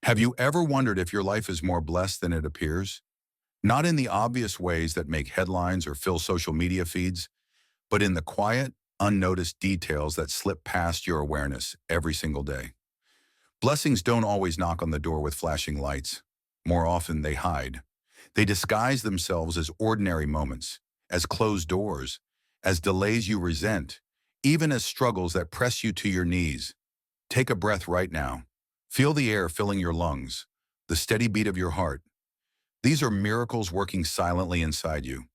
Have you ever wondered if your life is more blessed than it appears? Not in the obvious ways that make headlines or fill social media feeds, but in the quiet, unnoticed details that slip past your awareness every single day. Blessings don't always knock on the door with flashing lights. More often, they hide. They disguise themselves as ordinary moments, as closed doors, as delays you resent, even as struggles that press you to your knees. Take a breath right now. Feel the air filling your lungs, the steady beat of your heart. These are miracles working silently inside you.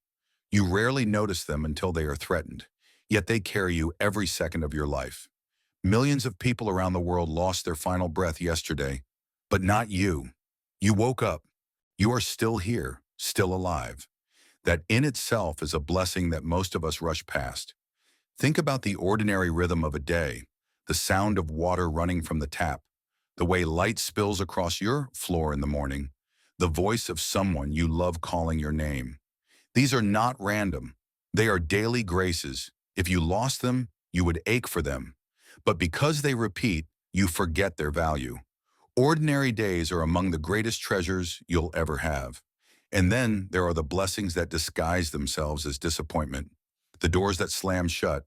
You rarely notice them until they are threatened, yet they carry you every second of your life. Millions of people around the world lost their final breath yesterday, but not you. You woke up. You are still here, still alive. That in itself is a blessing that most of us rush past. Think about the ordinary rhythm of a day, the sound of water running from the tap, the way light spills across your floor in the morning, the voice of someone you love calling your name. These are not random. They are daily graces. If you lost them, you would ache for them. But because they repeat, you forget their value. Ordinary days are among the greatest treasures you'll ever have. And then there are the blessings that disguise themselves as disappointment. The doors that slam shut,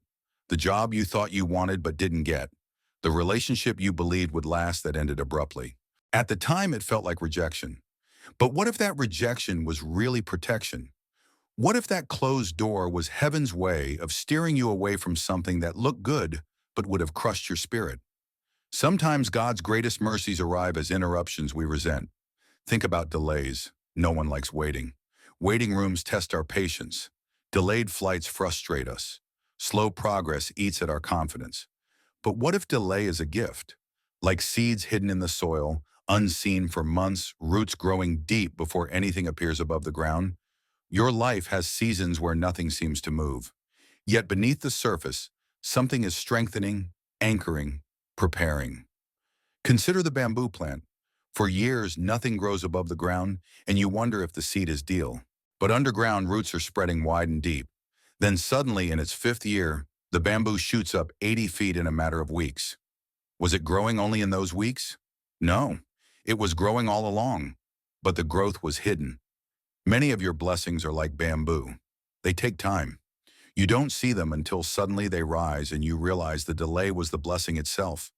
the job you thought you wanted but didn't get, the relationship you believed would last that ended abruptly. At the time, it felt like rejection. But what if that rejection was really protection? What if that closed door was heaven's way of steering you away from something that looked good but would have crushed your spirit? Sometimes God's greatest mercies arrive as interruptions we resent. Think about delays. No one likes waiting. Waiting rooms test our patience. Delayed flights frustrate us. Slow progress eats at our confidence. But what if delay is a gift? Like seeds hidden in the soil, unseen for months, roots growing deep before anything appears above the ground? Your life has seasons where nothing seems to move. Yet beneath the surface, something is strengthening, anchoring, preparing. Consider the bamboo plant. For years, nothing grows above the ground, and you wonder if the seed is deal. But underground, roots are spreading wide and deep. Then suddenly, in its fifth year, the bamboo shoots up 80 feet in a matter of weeks. Was it growing only in those weeks? No, it was growing all along, but the growth was hidden. Many of your blessings are like bamboo. They take time. You don't see them until suddenly they rise and you realize the delay was the blessing itself.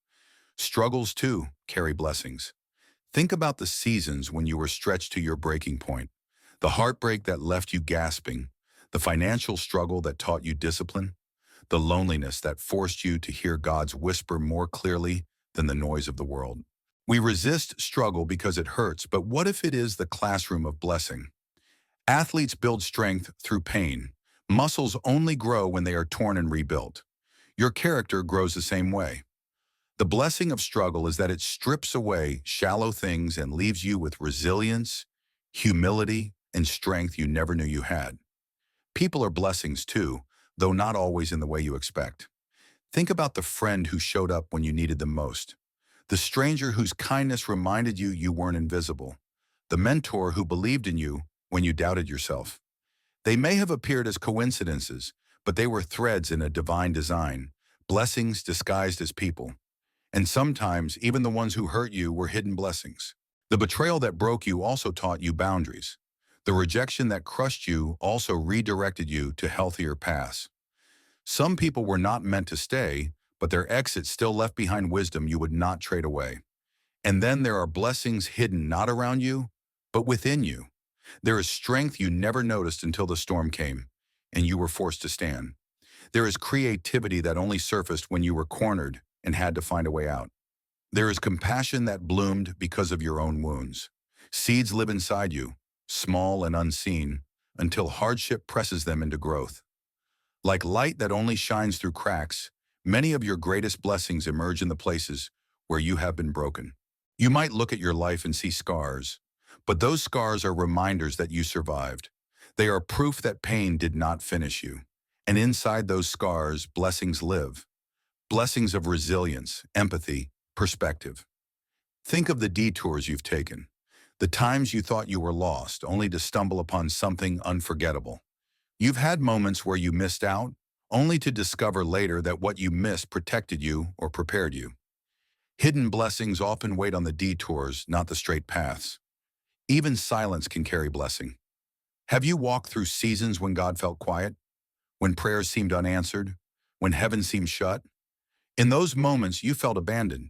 Struggles, too, carry blessings. Think about the seasons when you were stretched to your breaking point, the heartbreak that left you gasping, the financial struggle that taught you discipline, the loneliness that forced you to hear God's whisper more clearly than the noise of the world. We resist struggle because it hurts, but what if it is the classroom of blessing? Athletes build strength through pain. Muscles only grow when they are torn and rebuilt. Your character grows the same way. The blessing of struggle is that it strips away shallow things and leaves you with resilience, humility, and strength you never knew you had. People are blessings too, though not always in the way you expect. Think about the friend who showed up when you needed them most, the stranger whose kindness reminded you you weren't invisible, the mentor who believed in you when you doubted yourself. They may have appeared as coincidences, but they were threads in a divine design, blessings disguised as people. And sometimes, even the ones who hurt you were hidden blessings. The betrayal that broke you also taught you boundaries. The rejection that crushed you also redirected you to healthier paths. Some people were not meant to stay, but their exit still left behind wisdom you would not trade away. And then there are blessings hidden not around you, but within you. There is strength you never noticed until the storm came, and you were forced to stand. There is creativity that only surfaced when you were cornered and had to find a way out. There is compassion that bloomed because of your own wounds. Seeds live inside you, small and unseen, until hardship presses them into growth. Like light that only shines through cracks, many of your greatest blessings emerge in the places where you have been broken. You might look at your life and see scars, but those scars are reminders that you survived. They are proof that pain did not finish you. And inside those scars, blessings live. Blessings of resilience, empathy, perspective. Think of the detours you've taken, the times you thought you were lost, only to stumble upon something unforgettable. You've had moments where you missed out, only to discover later that what you missed protected you or prepared you. Hidden blessings often wait on the detours, not the straight paths. Even silence can carry blessing. Have you walked through seasons when God felt quiet? When prayers seemed unanswered? When heaven seemed shut? In those moments, you felt abandoned.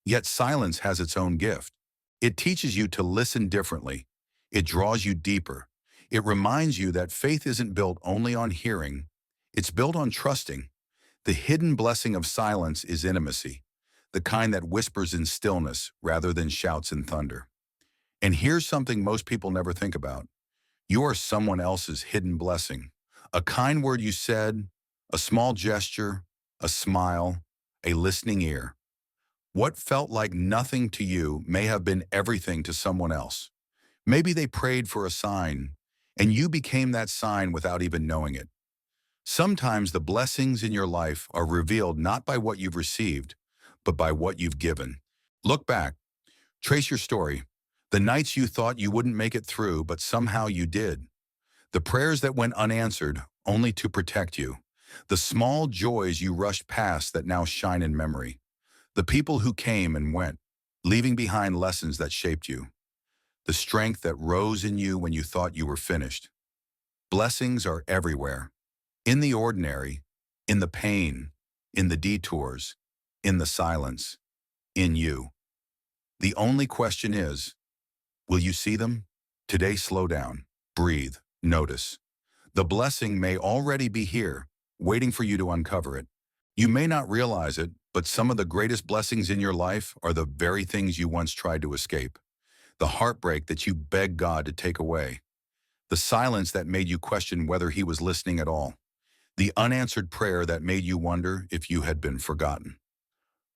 Yet silence has its own gift. It teaches you to listen differently. It draws you deeper. It reminds you that faith isn't built only on hearing. It's built on trusting. The hidden blessing of silence is intimacy, the kind that whispers in stillness rather than shouts in thunder. And here's something most people never think about. You are someone else's hidden blessing. A kind word you said, a small gesture, a smile, a listening ear. What felt like nothing to you may have been everything to someone else. Maybe they prayed for a sign, and you became that sign without even knowing it. Sometimes the blessings in your life are revealed not by what you've received, but by what you've given. Look back, trace your story. The nights you thought you wouldn't make it through, but somehow you did. The prayers that went unanswered only to protect you. The small joys you rushed past that now shine in memory. The people who came and went, leaving behind lessons that shaped you. The strength that rose in you when you thought you were finished. Blessings are everywhere. In the ordinary, in the pain, in the detours, in the silence, in you. The only question is, will you see them? Today, slow down, breathe, notice. The blessing may already be here, waiting for you to uncover it. You may not realize it, but some of the greatest blessings in your life are the very things you once tried to escape. The heartbreak that you begged God to take away. The silence that made you question whether He was listening at all. The unanswered prayer that made you wonder if you had been forgotten.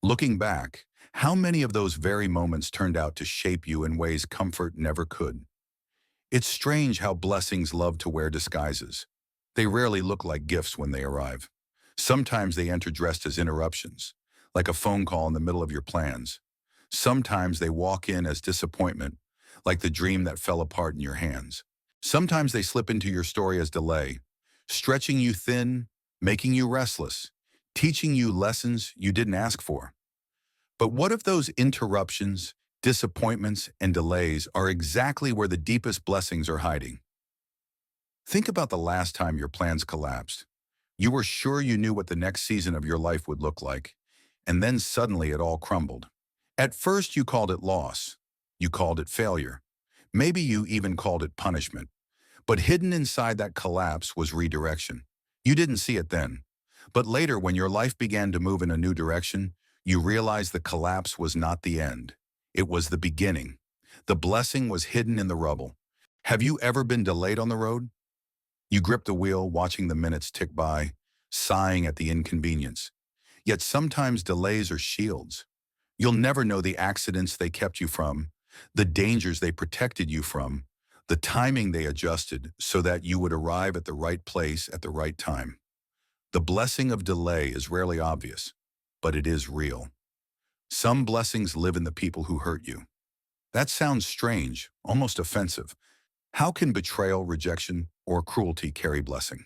Looking back, how many of those very moments turned out to shape you in ways comfort never could? It's strange how blessings love to wear disguises. They rarely look like gifts when they arrive. Sometimes they enter dressed as interruptions, like a phone call in the middle of your plans. Sometimes they walk in as disappointment, like the dream that fell apart in your hands. Sometimes they slip into your story as delay, stretching you thin, making you restless, teaching you lessons you didn't ask for. But what if those interruptions, disappointments, and delays are exactly where the deepest blessings are hiding? Think about the last time your plans collapsed. You were sure you knew what the next season of your life would look like, and then suddenly it all crumbled. At first you called it loss. You called it failure. Maybe you even called it punishment. But hidden inside that collapse was redirection. You didn't see it then. But later, when your life began to move in a new direction, you realized the collapse was not the end. It was the beginning. The blessing was hidden in the rubble. Have you ever been delayed on the road? You gripped the wheel, watching the minutes tick by, sighing at the inconvenience. Yet sometimes delays are shields. You'll never know the accidents they kept you from, the dangers they protected you from, the timing they adjusted so that you would arrive at the right place at the right time. The blessing of delay is rarely obvious, but it is real. Some blessings live in the people who hurt you. That sounds strange, almost offensive. How can betrayal, rejection, or cruelty carry blessing?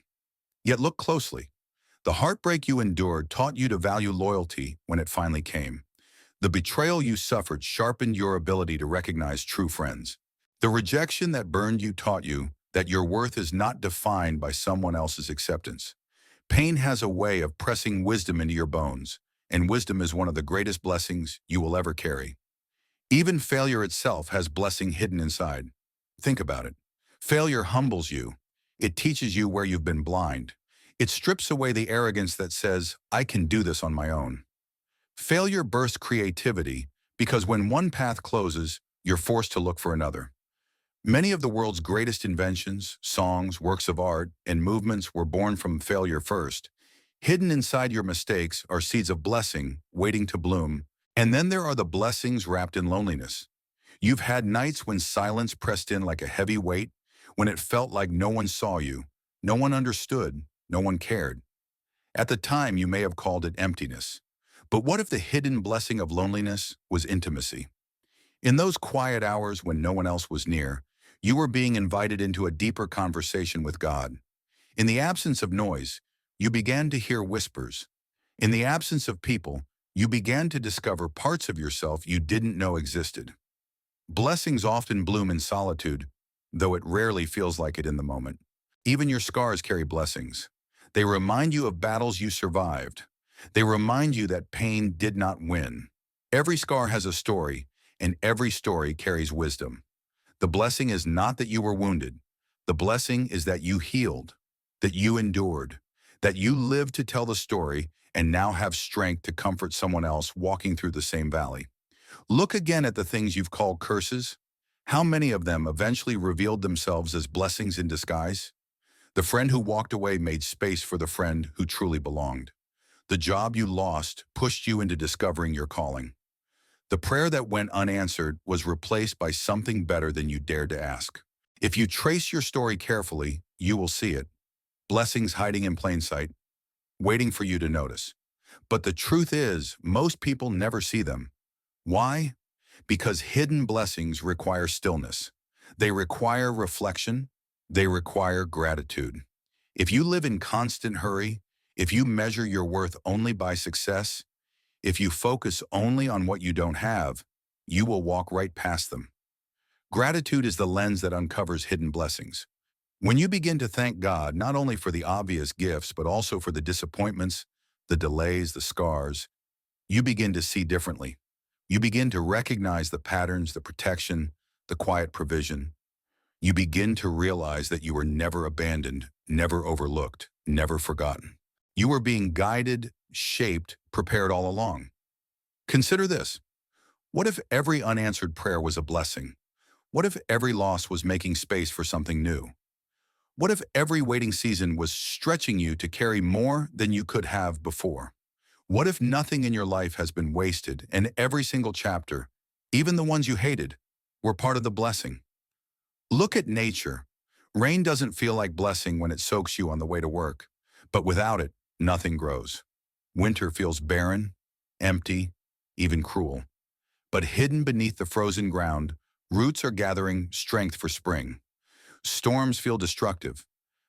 Yet look closely. The heartbreak you endured taught you to value loyalty when it finally came. The betrayal you suffered sharpened your ability to recognize true friends. The rejection that burned you taught you that your worth is not defined by someone else's acceptance. Pain has a way of pressing wisdom into your bones, and wisdom is one of the greatest blessings you will ever carry. Even failure itself has blessing hidden inside. Think about it. Failure humbles you. It teaches you where you've been blind. It strips away the arrogance that says, I can do this on my own. Failure bursts creativity because when one path closes, you're forced to look for another. Many of the world's greatest inventions, songs, works of art, and movements were born from failure first. Hidden inside your mistakes are seeds of blessing waiting to bloom. And then there are the blessings wrapped in loneliness. You've had nights when silence pressed in like a heavy weight, when it felt like no one saw you, no one understood, no one cared. At the time, you may have called it emptiness. But what if the hidden blessing of loneliness was intimacy? In those quiet hours when no one else was near, you were being invited into a deeper conversation with God. In the absence of noise, you began to hear whispers. In the absence of people, You began to discover parts of yourself you didn't know existed. Blessings often bloom in solitude, though it rarely feels like it in the moment. Even your scars carry blessings. They remind you of battles you survived. They remind you that pain did not win. Every scar has a story, and every story carries wisdom. The blessing is not that you were wounded. The blessing is that you healed, that you endured, that you lived to tell the story and now have strength to comfort someone else walking through the same valley. Look again at the things you've called curses. How many of them eventually revealed themselves as blessings in disguise? The friend who walked away made space for the friend who truly belonged. The job you lost pushed you into discovering your calling. The prayer that went unanswered was replaced by something better than you dared to ask. If you trace your story carefully, you will see it. Blessings hiding in plain sight, waiting for you to notice. But the truth is, most people never see them. Why? Because hidden blessings require stillness. They require reflection. They require gratitude. If you live in constant hurry, if you measure your worth only by success, if you focus only on what you don't have, you will walk right past them. Gratitude is the lens that uncovers hidden blessings. When you begin to thank God not only for the obvious gifts, but also for the disappointments, the delays, the scars, you begin to see differently. You begin to recognize the patterns, the protection, the quiet provision. You begin to realize that you were never abandoned, never overlooked, never forgotten. You were being guided, shaped, prepared all along. Consider this. What if every unanswered prayer was a blessing? What if every loss was making space for something new? What if every waiting season was stretching you to carry more than you could have before? What if nothing in your life has been wasted and every single chapter, even the ones you hated, were part of the blessing? Look at nature. Rain doesn't feel like blessing when it soaks you on the way to work, but without it, nothing grows. Winter feels barren, empty, even cruel. But hidden beneath the frozen ground, roots are gathering strength for spring. Storms feel destructive,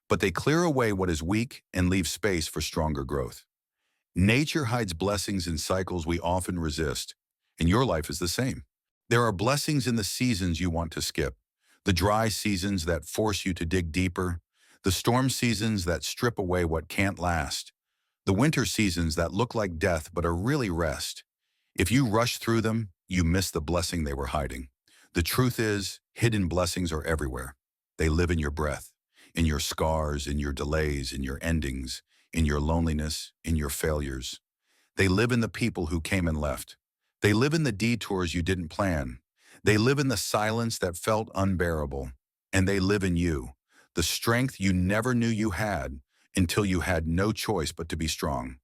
but they clear away what is weak and leave space for stronger growth. Nature hides blessings in cycles we often resist, and your life is the same. There are blessings in the seasons you want to skip, the dry seasons that force you to dig deeper, the storm seasons that strip away what can't last, the winter seasons that look like death but are really rest. If you rush through them, you miss the blessing they were hiding. The truth is, hidden blessings are everywhere. They live in your breath, in your scars, in your delays, in your endings, in your loneliness, in your failures. They live in the people who came and left. They live in the detours you didn't plan. They live in the silence that felt unbearable. And they live in you, the strength you never knew you had until you had no choice but to be strong.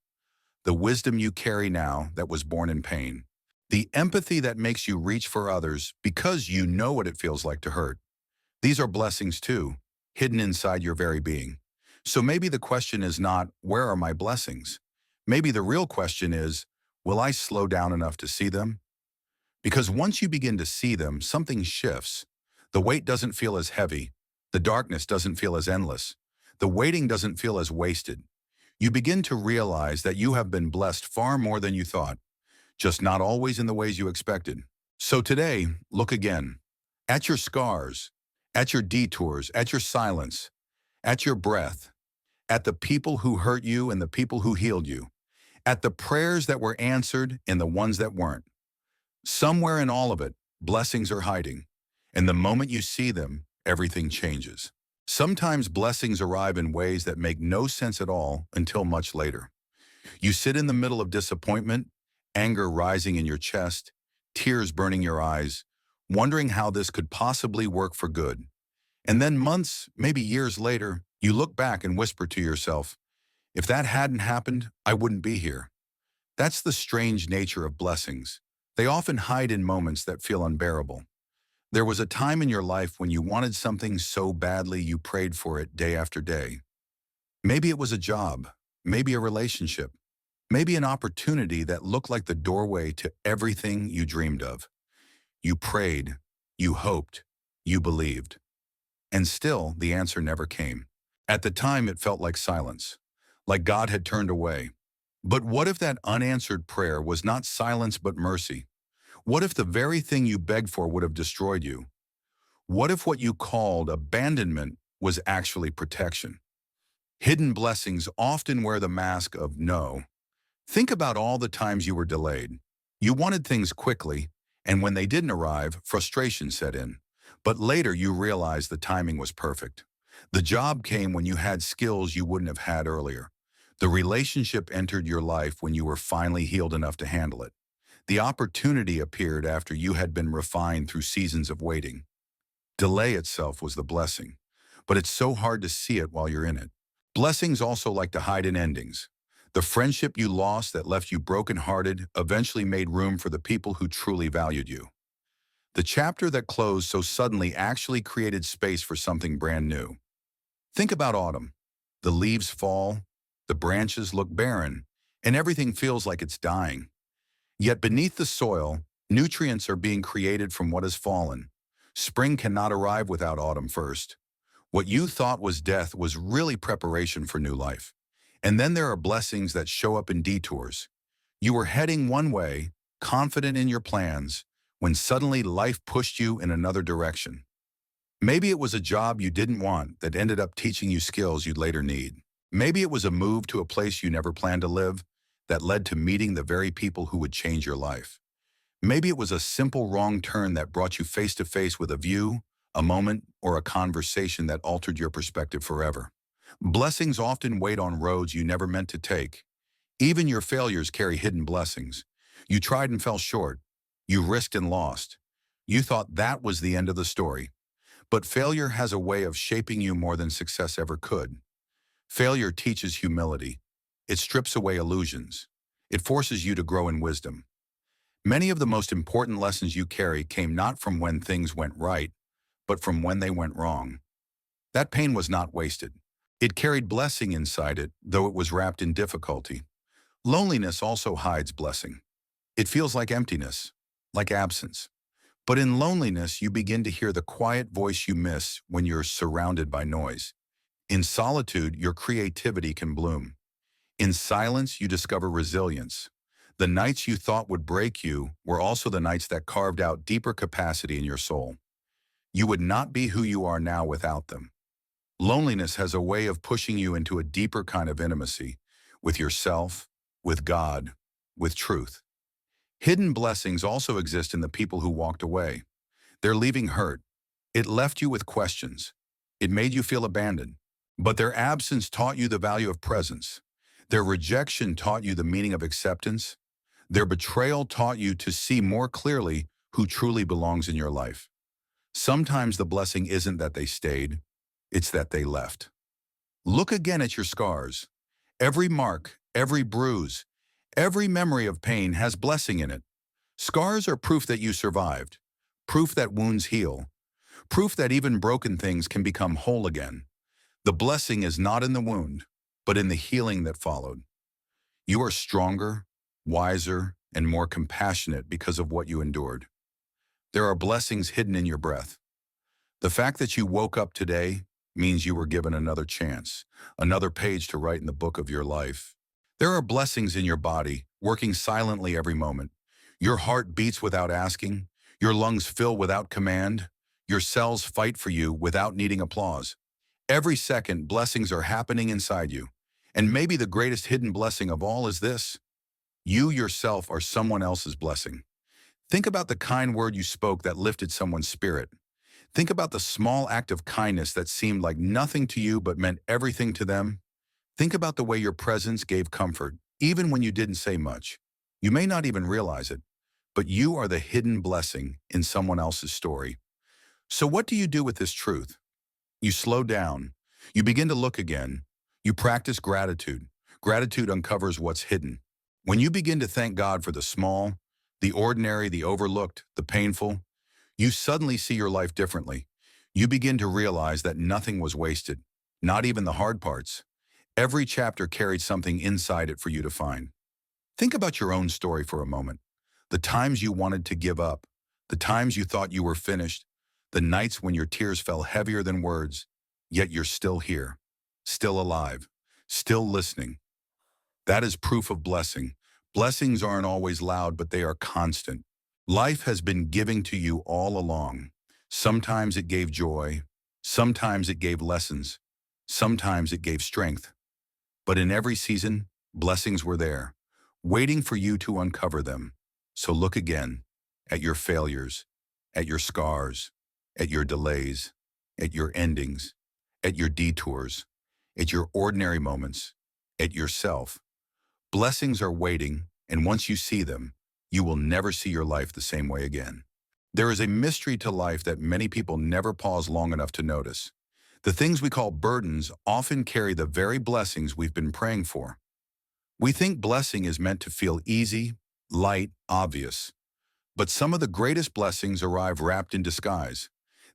The wisdom you carry now that was born in pain. The empathy that makes you reach for others because you know what it feels like to hurt. These are blessings too, hidden inside your very being. So maybe the question is not, where are my blessings? Maybe the real question is, will I slow down enough to see them? Because once you begin to see them, something shifts. The weight doesn't feel as heavy. The darkness doesn't feel as endless. The waiting doesn't feel as wasted. You begin to realize that you have been blessed far more than you thought, just not always in the ways you expected. So today, look again. At your scars, at your detours, at your silence, at your breath, at the people who hurt you and the people who healed you, at the prayers that were answered and the ones that weren't. Somewhere in all of it, blessings are hiding. And the moment you see them, everything changes. Sometimes blessings arrive in ways that make no sense at all until much later. You sit in the middle of disappointment, anger rising in your chest, tears burning your eyes, wondering how this could possibly work for good. And then months, maybe years later, you look back and whisper to yourself, if that hadn't happened, I wouldn't be here. That's the strange nature of blessings. They often hide in moments that feel unbearable. There was a time in your life when you wanted something so badly you prayed for it day after day. Maybe it was a job, maybe a relationship, maybe an opportunity that looked like the doorway to everything you dreamed of. You prayed, you hoped, you believed. And still, the answer never came. At the time, it felt like silence, like God had turned away. But what if that unanswered prayer was not silence but mercy? What if the very thing you begged for would have destroyed you? What if what you called abandonment was actually protection? Hidden blessings often wear the mask of no. Think about all the times you were delayed. You wanted things quickly, and when they didn't arrive, frustration set in. But later you realized the timing was perfect. The job came when you had skills you wouldn't have had earlier. The relationship entered your life when you were finally healed enough to handle it. The opportunity appeared after you had been refined through seasons of waiting. Delay itself was the blessing, but it's so hard to see it while you're in it. Blessings also like to hide in endings. The friendship you lost that left you brokenhearted eventually made room for the people who truly valued you. The chapter that closed so suddenly actually created space for something brand new. Think about autumn. The leaves fall, the branches look barren, and everything feels like it's dying. Yet beneath the soil, nutrients are being created from what has fallen. Spring cannot arrive without autumn first. What you thought was death was really preparation for new life. And then there are blessings that show up in detours. You were heading one way, confident in your plans, when suddenly life pushed you in another direction. Maybe it was a job you didn't want that ended up teaching you skills you'd later need. Maybe it was a move to a place you never planned to live that led to meeting the very people who would change your life. Maybe it was a simple wrong turn that brought you face to face with a view, a moment, or a conversation that altered your perspective forever. Blessings often wait on roads you never meant to take. Even your failures carry hidden blessings. You tried and fell short. You risked and lost. You thought that was the end of the story. But failure has a way of shaping you more than success ever could. Failure teaches humility. It strips away illusions. It forces you to grow in wisdom. Many of the most important lessons you carry came not from when things went right, but from when they went wrong. That pain was not wasted. It carried blessing inside it, though it was wrapped in difficulty. Loneliness also hides blessing. It feels like emptiness, like absence. But in loneliness, you begin to hear the quiet voice you miss when you're surrounded by noise. In solitude, your creativity can bloom. In silence, you discover resilience. The nights you thought would break you were also the nights that carved out deeper capacity in your soul. You would not be who you are now without them. Loneliness has a way of pushing you into a deeper kind of intimacy with yourself, with God, with truth. Hidden blessings also exist in the people who walked away. Their leaving hurt. It left you with questions. It made you feel abandoned. But their absence taught you the value of presence. Their rejection taught you the meaning of acceptance. Their betrayal taught you to see more clearly who truly belongs in your life. Sometimes the blessing isn't that they stayed, it's that they left. Look again at your scars. Every mark, every bruise, every memory of pain has blessing in it. Scars are proof that you survived, proof that wounds heal, proof that even broken things can become whole again. The blessing is not in the wound, but in the healing that followed. You are stronger, wiser, and more compassionate because of what you endured. There are blessings hidden in your breath. The fact that you woke up today means you were given another chance, another page to write in the book of your life. There are blessings in your body, working silently every moment. Your heart beats without asking. Your lungs fill without command. Your cells fight for you without needing applause. Every second, blessings are happening inside you. And maybe the greatest hidden blessing of all is this: you yourself are someone else's blessing. Think about the kind word you spoke that lifted someone's spirit. Think about the small act of kindness that seemed like nothing to you but meant everything to them. Think about the way your presence gave comfort, even when you didn't say much. You may not even realize it, but you are the hidden blessing in someone else's story. So what do you do with this truth? You slow down. You begin to look again. You practice gratitude. Gratitude uncovers what's hidden. When you begin to thank God for the small, the ordinary, the overlooked, the painful, you suddenly see your life differently. You begin to realize that nothing was wasted, not even the hard parts. Every chapter carried something inside it for you to find. Think about your own story for a moment. The times you wanted to give up, the times you thought you were finished, the nights when your tears fell heavier than words, yet you're still here, still alive, still listening. That is proof of blessing. Blessings aren't always loud, but they are constant. Life has been giving to you all along. Sometimes it gave joy, sometimes it gave lessons, sometimes it gave strength. But in every season, blessings were there, waiting for you to uncover them. So look again at your failures, at your scars, at your delays, at your endings, at your detours, at your ordinary moments, at yourself. Blessings are waiting, and once you see them, you will never see your life the same way again. There is a mystery to life that many people never pause long enough to notice. The things we call burdens often carry the very blessings we've been praying for. We think blessing is meant to feel easy, light, obvious. But some of the greatest blessings arrive wrapped in disguise.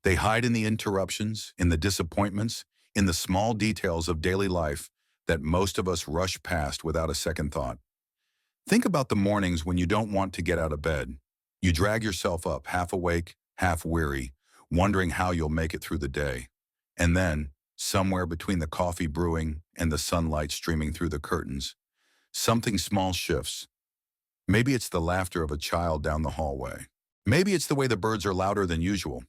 They hide in the interruptions, in the disappointments, in the small details of daily life that most of us rush past without a second thought. Think about the mornings when you don't want to get out of bed. You drag yourself up, half awake, half weary, wondering how you'll make it through the day. And then, somewhere between the coffee brewing and the sunlight streaming through the curtains, something small shifts. Maybe it's the laughter of a child down the hallway. Maybe it's the way the birds are louder than usual.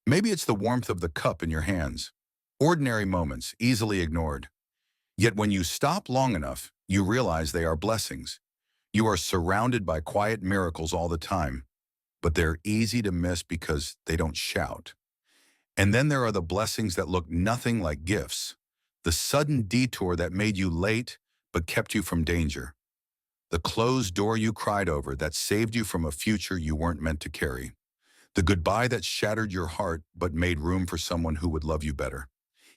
Maybe it's the warmth of the cup in your hands. Ordinary moments, easily ignored. Yet when you stop long enough, you realize they are blessings. You are surrounded by quiet miracles all the time, but they're easy to miss because they don't shout. And then there are the blessings that look nothing like gifts. The sudden detour that made you late but kept you from danger. The closed door you cried over that saved you from a future you weren't meant to carry. The goodbye that shattered your heart but made room for someone who would love you better.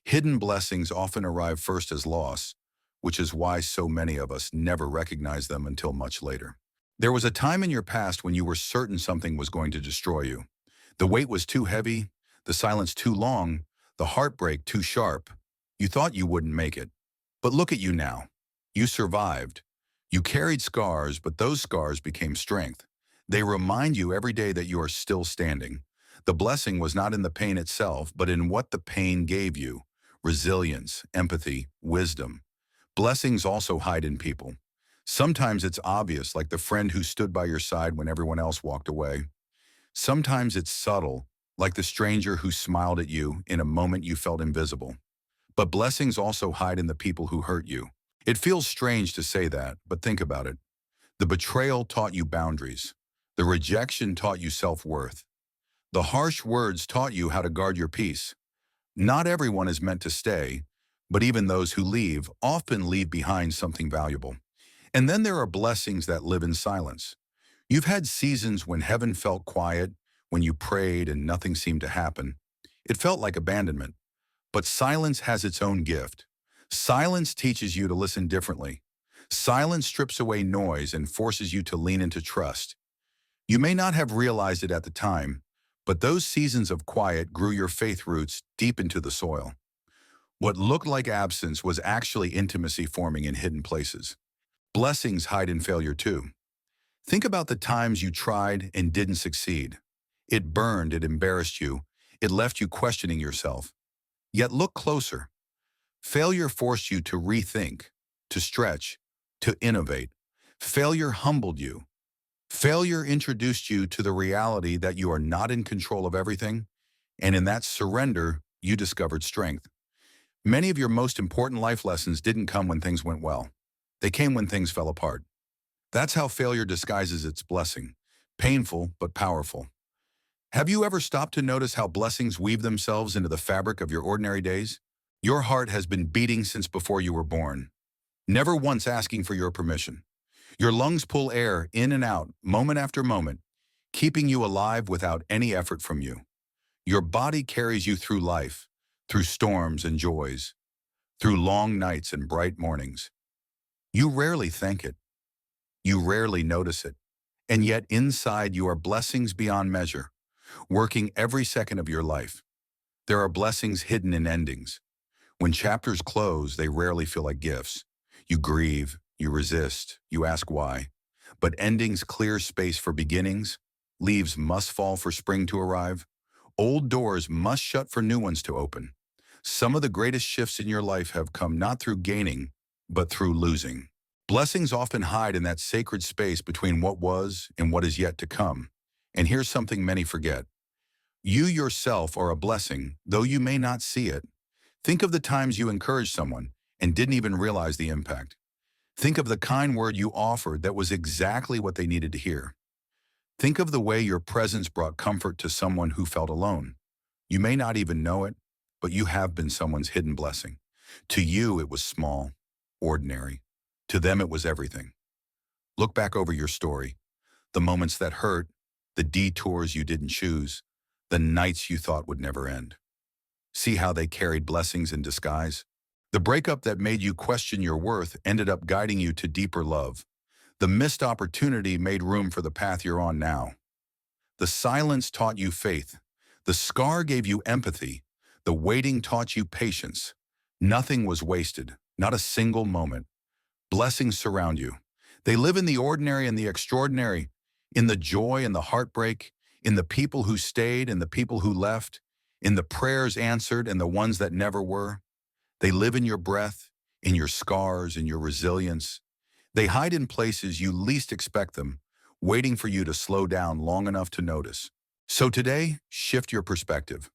Hidden blessings often arrive first as loss, which is why so many of us never recognize them until much later. There was a time in your past when you were certain something was going to destroy you. The weight was too heavy, the silence too long, the heartbreak too sharp. You thought you wouldn't make it. But look at you now. You survived. You carried scars, but those scars became strength. They remind you every day that you are still standing. The blessing was not in the pain itself, but in what the pain gave you. Resilience, empathy, wisdom. Blessings also hide in people. Sometimes it's obvious, like the friend who stood by your side when everyone else walked away. Sometimes it's subtle, like the stranger who smiled at you in a moment you felt invisible. But blessings also hide in the people who hurt you. It feels strange to say that, but think about it. The betrayal taught you boundaries. The rejection taught you self-worth. The harsh words taught you how to guard your peace. Not everyone is meant to stay, but even those who leave often leave behind something valuable. And then there are blessings that live in silence. You've had seasons when heaven felt quiet, when you prayed and nothing seemed to happen. It felt like abandonment. But silence has its own gift. Silence teaches you to listen differently. Silence strips away noise and forces you to lean into trust. You may not have realized it at the time, but those seasons of quiet grew your faith roots deep into the soil. What looked like absence was actually intimacy forming in hidden places. Blessings hide in failure too. Think about the times you tried and didn't succeed. It burned, it embarrassed you, it left you questioning yourself. Yet look closer. Failure forced you to rethink, to stretch, to innovate. Failure humbled you. Failure introduced you to the reality that you are not in control of everything, and in that surrender, you discovered strength. Many of your most important life lessons didn't come when things went well. They came when things fell apart. That's how failure disguises its blessing. Painful, but powerful. Have you ever stopped to notice how blessings weave themselves into the fabric of your ordinary days? Your heart has been beating since before you were born, never once asking for your permission. Your lungs pull air in and out, moment after moment, keeping you alive without any effort from you. Your body carries you through life, through storms and joys, through long nights and bright mornings. You rarely thank it. You rarely notice it. And yet inside you are blessings beyond measure, working every second of your life. There are blessings hidden in endings. When chapters close, they rarely feel like gifts. You grieve, you resist, you ask why. But endings clear space for beginnings. Leaves must fall for spring to arrive. Old doors must shut for new ones to open. Some of the greatest shifts in your life have come not through gaining, but through losing. Blessings often hide in that sacred space between what was and what is yet to come. And here's something many forget. You yourself are a blessing, though you may not see it. Think of the times you encouraged someone and didn't even realize the impact. Think of the kind word you offered that was exactly what they needed to hear. Think of the way your presence brought comfort to someone who felt alone. You may not even know it, but you have been someone's hidden blessing. To you, it was small, ordinary. To them, it was everything. Look back over your story. The moments that hurt, the detours you didn't choose, the nights you thought would never end. See how they carried blessings in disguise? The breakup that made you question your worth ended up guiding you to deeper love. The missed opportunity made room for the path you're on now. The silence taught you faith. The scar gave you empathy. The waiting taught you patience. Nothing was wasted, not a single moment. Blessings surround you. They live in the ordinary and the extraordinary, in the joy and the heartbreak, in the people who stayed and the people who left, in the prayers answered and the ones that never were. They live in your breath, in your scars, in your resilience. They hide in places you least expect them, waiting for you to slow down long enough to notice. So today, shift your perspective.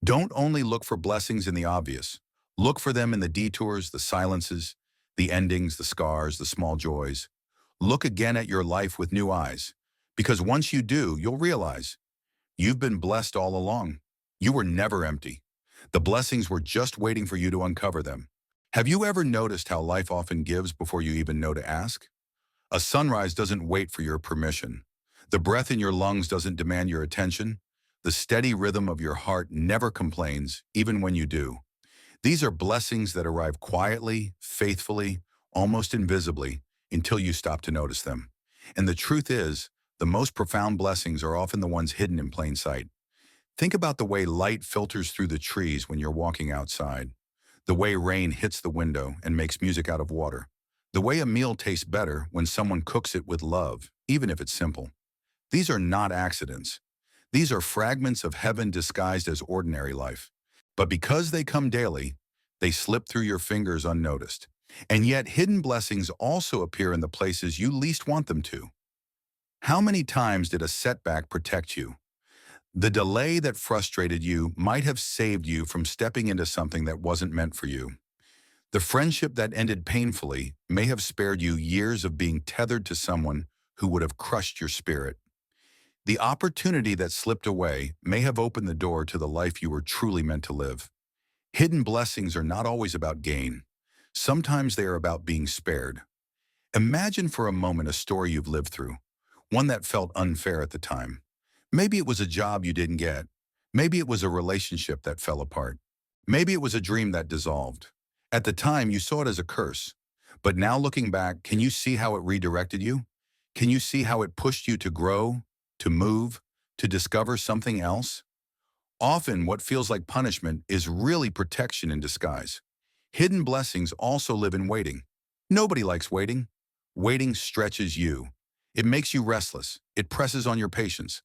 Don't only look for blessings in the obvious. Look for them in the detours, the silences, the endings, the scars, the small joys. Look again at your life with new eyes. Because once you do, you'll realize you've been blessed all along. You were never empty. The blessings were just waiting for you to uncover them. Have you ever noticed how life often gives before you even know to ask? A sunrise doesn't wait for your permission. The breath in your lungs doesn't demand your attention. The steady rhythm of your heart never complains, even when you do. These are blessings that arrive quietly, faithfully, almost invisibly, until you stop to notice them. And the truth is, the most profound blessings are often the ones hidden in plain sight. Think about the way light filters through the trees when you're walking outside, the way rain hits the window and makes music out of water, the way a meal tastes better when someone cooks it with love, even if it's simple. These are not accidents. These are fragments of heaven disguised as ordinary life. But because they come daily, they slip through your fingers unnoticed. And yet hidden blessings also appear in the places you least want them to. How many times did a setback protect you? The delay that frustrated you might have saved you from stepping into something that wasn't meant for you. The friendship that ended painfully may have spared you years of being tethered to someone who would have crushed your spirit. The opportunity that slipped away may have opened the door to the life you were truly meant to live. Hidden blessings are not always about gain. Sometimes they are about being spared. Imagine for a moment a story you've lived through, one that felt unfair at the time. Maybe it was a job you didn't get. Maybe it was a relationship that fell apart. Maybe it was a dream that dissolved. At the time, you saw it as a curse. But now looking back, can you see how it redirected you? Can you see how it pushed you to grow, to move, to discover something else? Often, what feels like punishment is really protection in disguise. Hidden blessings also live in waiting. Nobody likes waiting. Waiting stretches you. It makes you restless. It presses on your patience.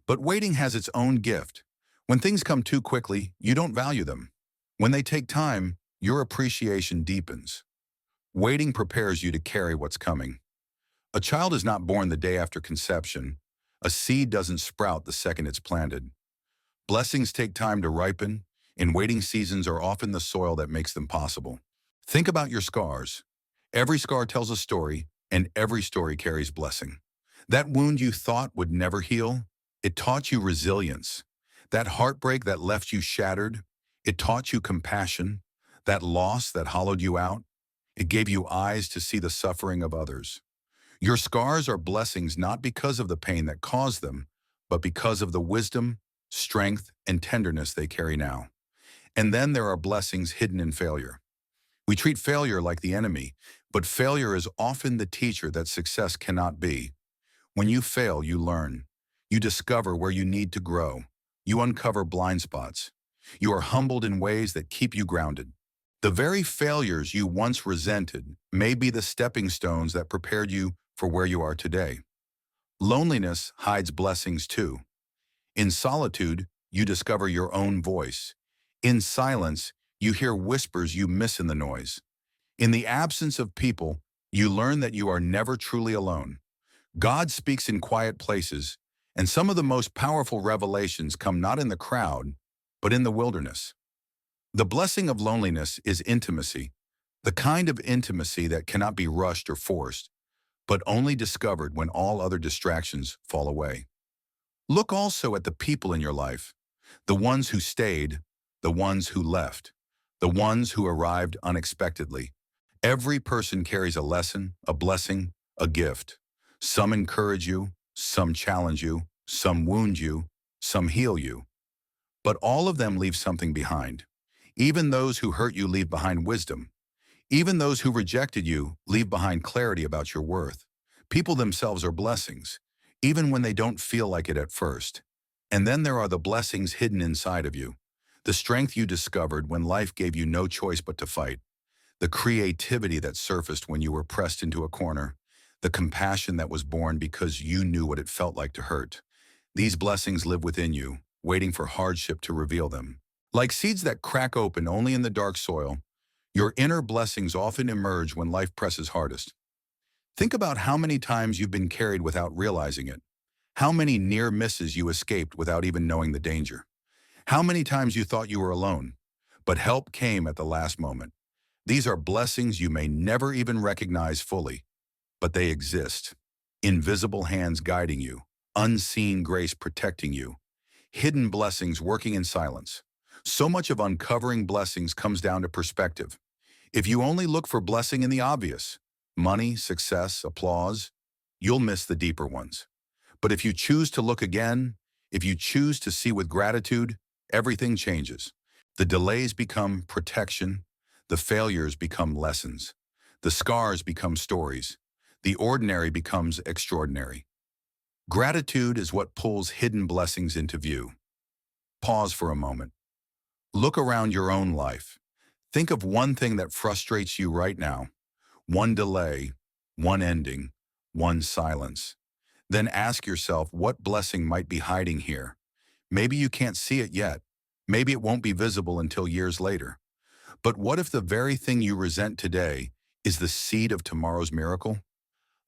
But waiting has its own gift. When things come too quickly, you don't value them. When they take time, your appreciation deepens. Waiting prepares you to carry what's coming. A child is not born the day after conception. A seed doesn't sprout the second it's planted. Blessings take time to ripen, and waiting seasons are often the soil that makes them possible. Think about your scars. Every scar tells a story, and every story carries blessing. That wound you thought would never heal, it taught you resilience. That heartbreak that left you shattered, it taught you compassion. That loss that hollowed you out, it gave you eyes to see the suffering of others. Your scars are blessings not because of the pain that caused them, but because of the wisdom, strength, and tenderness they carry now. And then there are blessings hidden in failure. We treat failure like the enemy, but failure is often the teacher that success cannot be. When you fail, you learn. You discover where you need to grow. You uncover blind spots. You are humbled in ways that keep you grounded. The very failures you once resented may be the stepping stones that prepared you for where you are today. Loneliness hides blessings too. In solitude, you discover your own voice. In silence, you hear whispers you miss in the noise. In the absence of people, You learn that you are never truly alone. God speaks in quiet places, and some of the most powerful revelations come not in the crowd, but in the wilderness. The blessing of loneliness is intimacy, the kind of intimacy that cannot be rushed or forced, but only discovered when all other distractions fall away. Look also at the people in your life, the ones who stayed, the ones who left, the ones who arrived unexpectedly. Every person carries a lesson, a blessing, a gift. Some encourage you, some challenge you, some wound you, some heal you. But all of them leave something behind. Even those who hurt you leave behind wisdom. Even those who rejected you leave behind clarity about your worth. People themselves are blessings, even when they don't feel like it at first. And then there are the blessings hidden inside of you. The strength you discovered when life gave you no choice but to fight. The creativity that surfaced when you were pressed into a corner. The compassion that was born because you knew what it felt like to hurt. These blessings live within you, waiting for hardship to reveal them. Like seeds that crack open only in the dark soil, your inner blessings often emerge when life presses hardest. Think about how many times you've been carried without realizing it. How many near misses you escaped without even knowing the danger. How many times you thought you were alone, but help came at the last moment. These are blessings you may never even recognize fully, but they exist. Invisible hands guiding you, unseen grace protecting you, hidden blessings working in silence. So much of uncovering blessings comes down to perspective. If you only look for blessing in the obvious, money, success, applause, you'll miss the deeper ones. But if you choose to look again, if you choose to see with gratitude, everything changes. The delays become protection, the failures become lessons, the scars become stories, the ordinary becomes extraordinary. Gratitude is what pulls hidden blessings into view. Pause for a moment. Look around your own life. Think of one thing that frustrates you right now. One delay, one ending, one silence. Then ask yourself what blessing might be hiding here. Maybe you can't see it yet. Maybe it won't be visible until years later. But what if the very thing you resent today is the seed of tomorrow's miracle?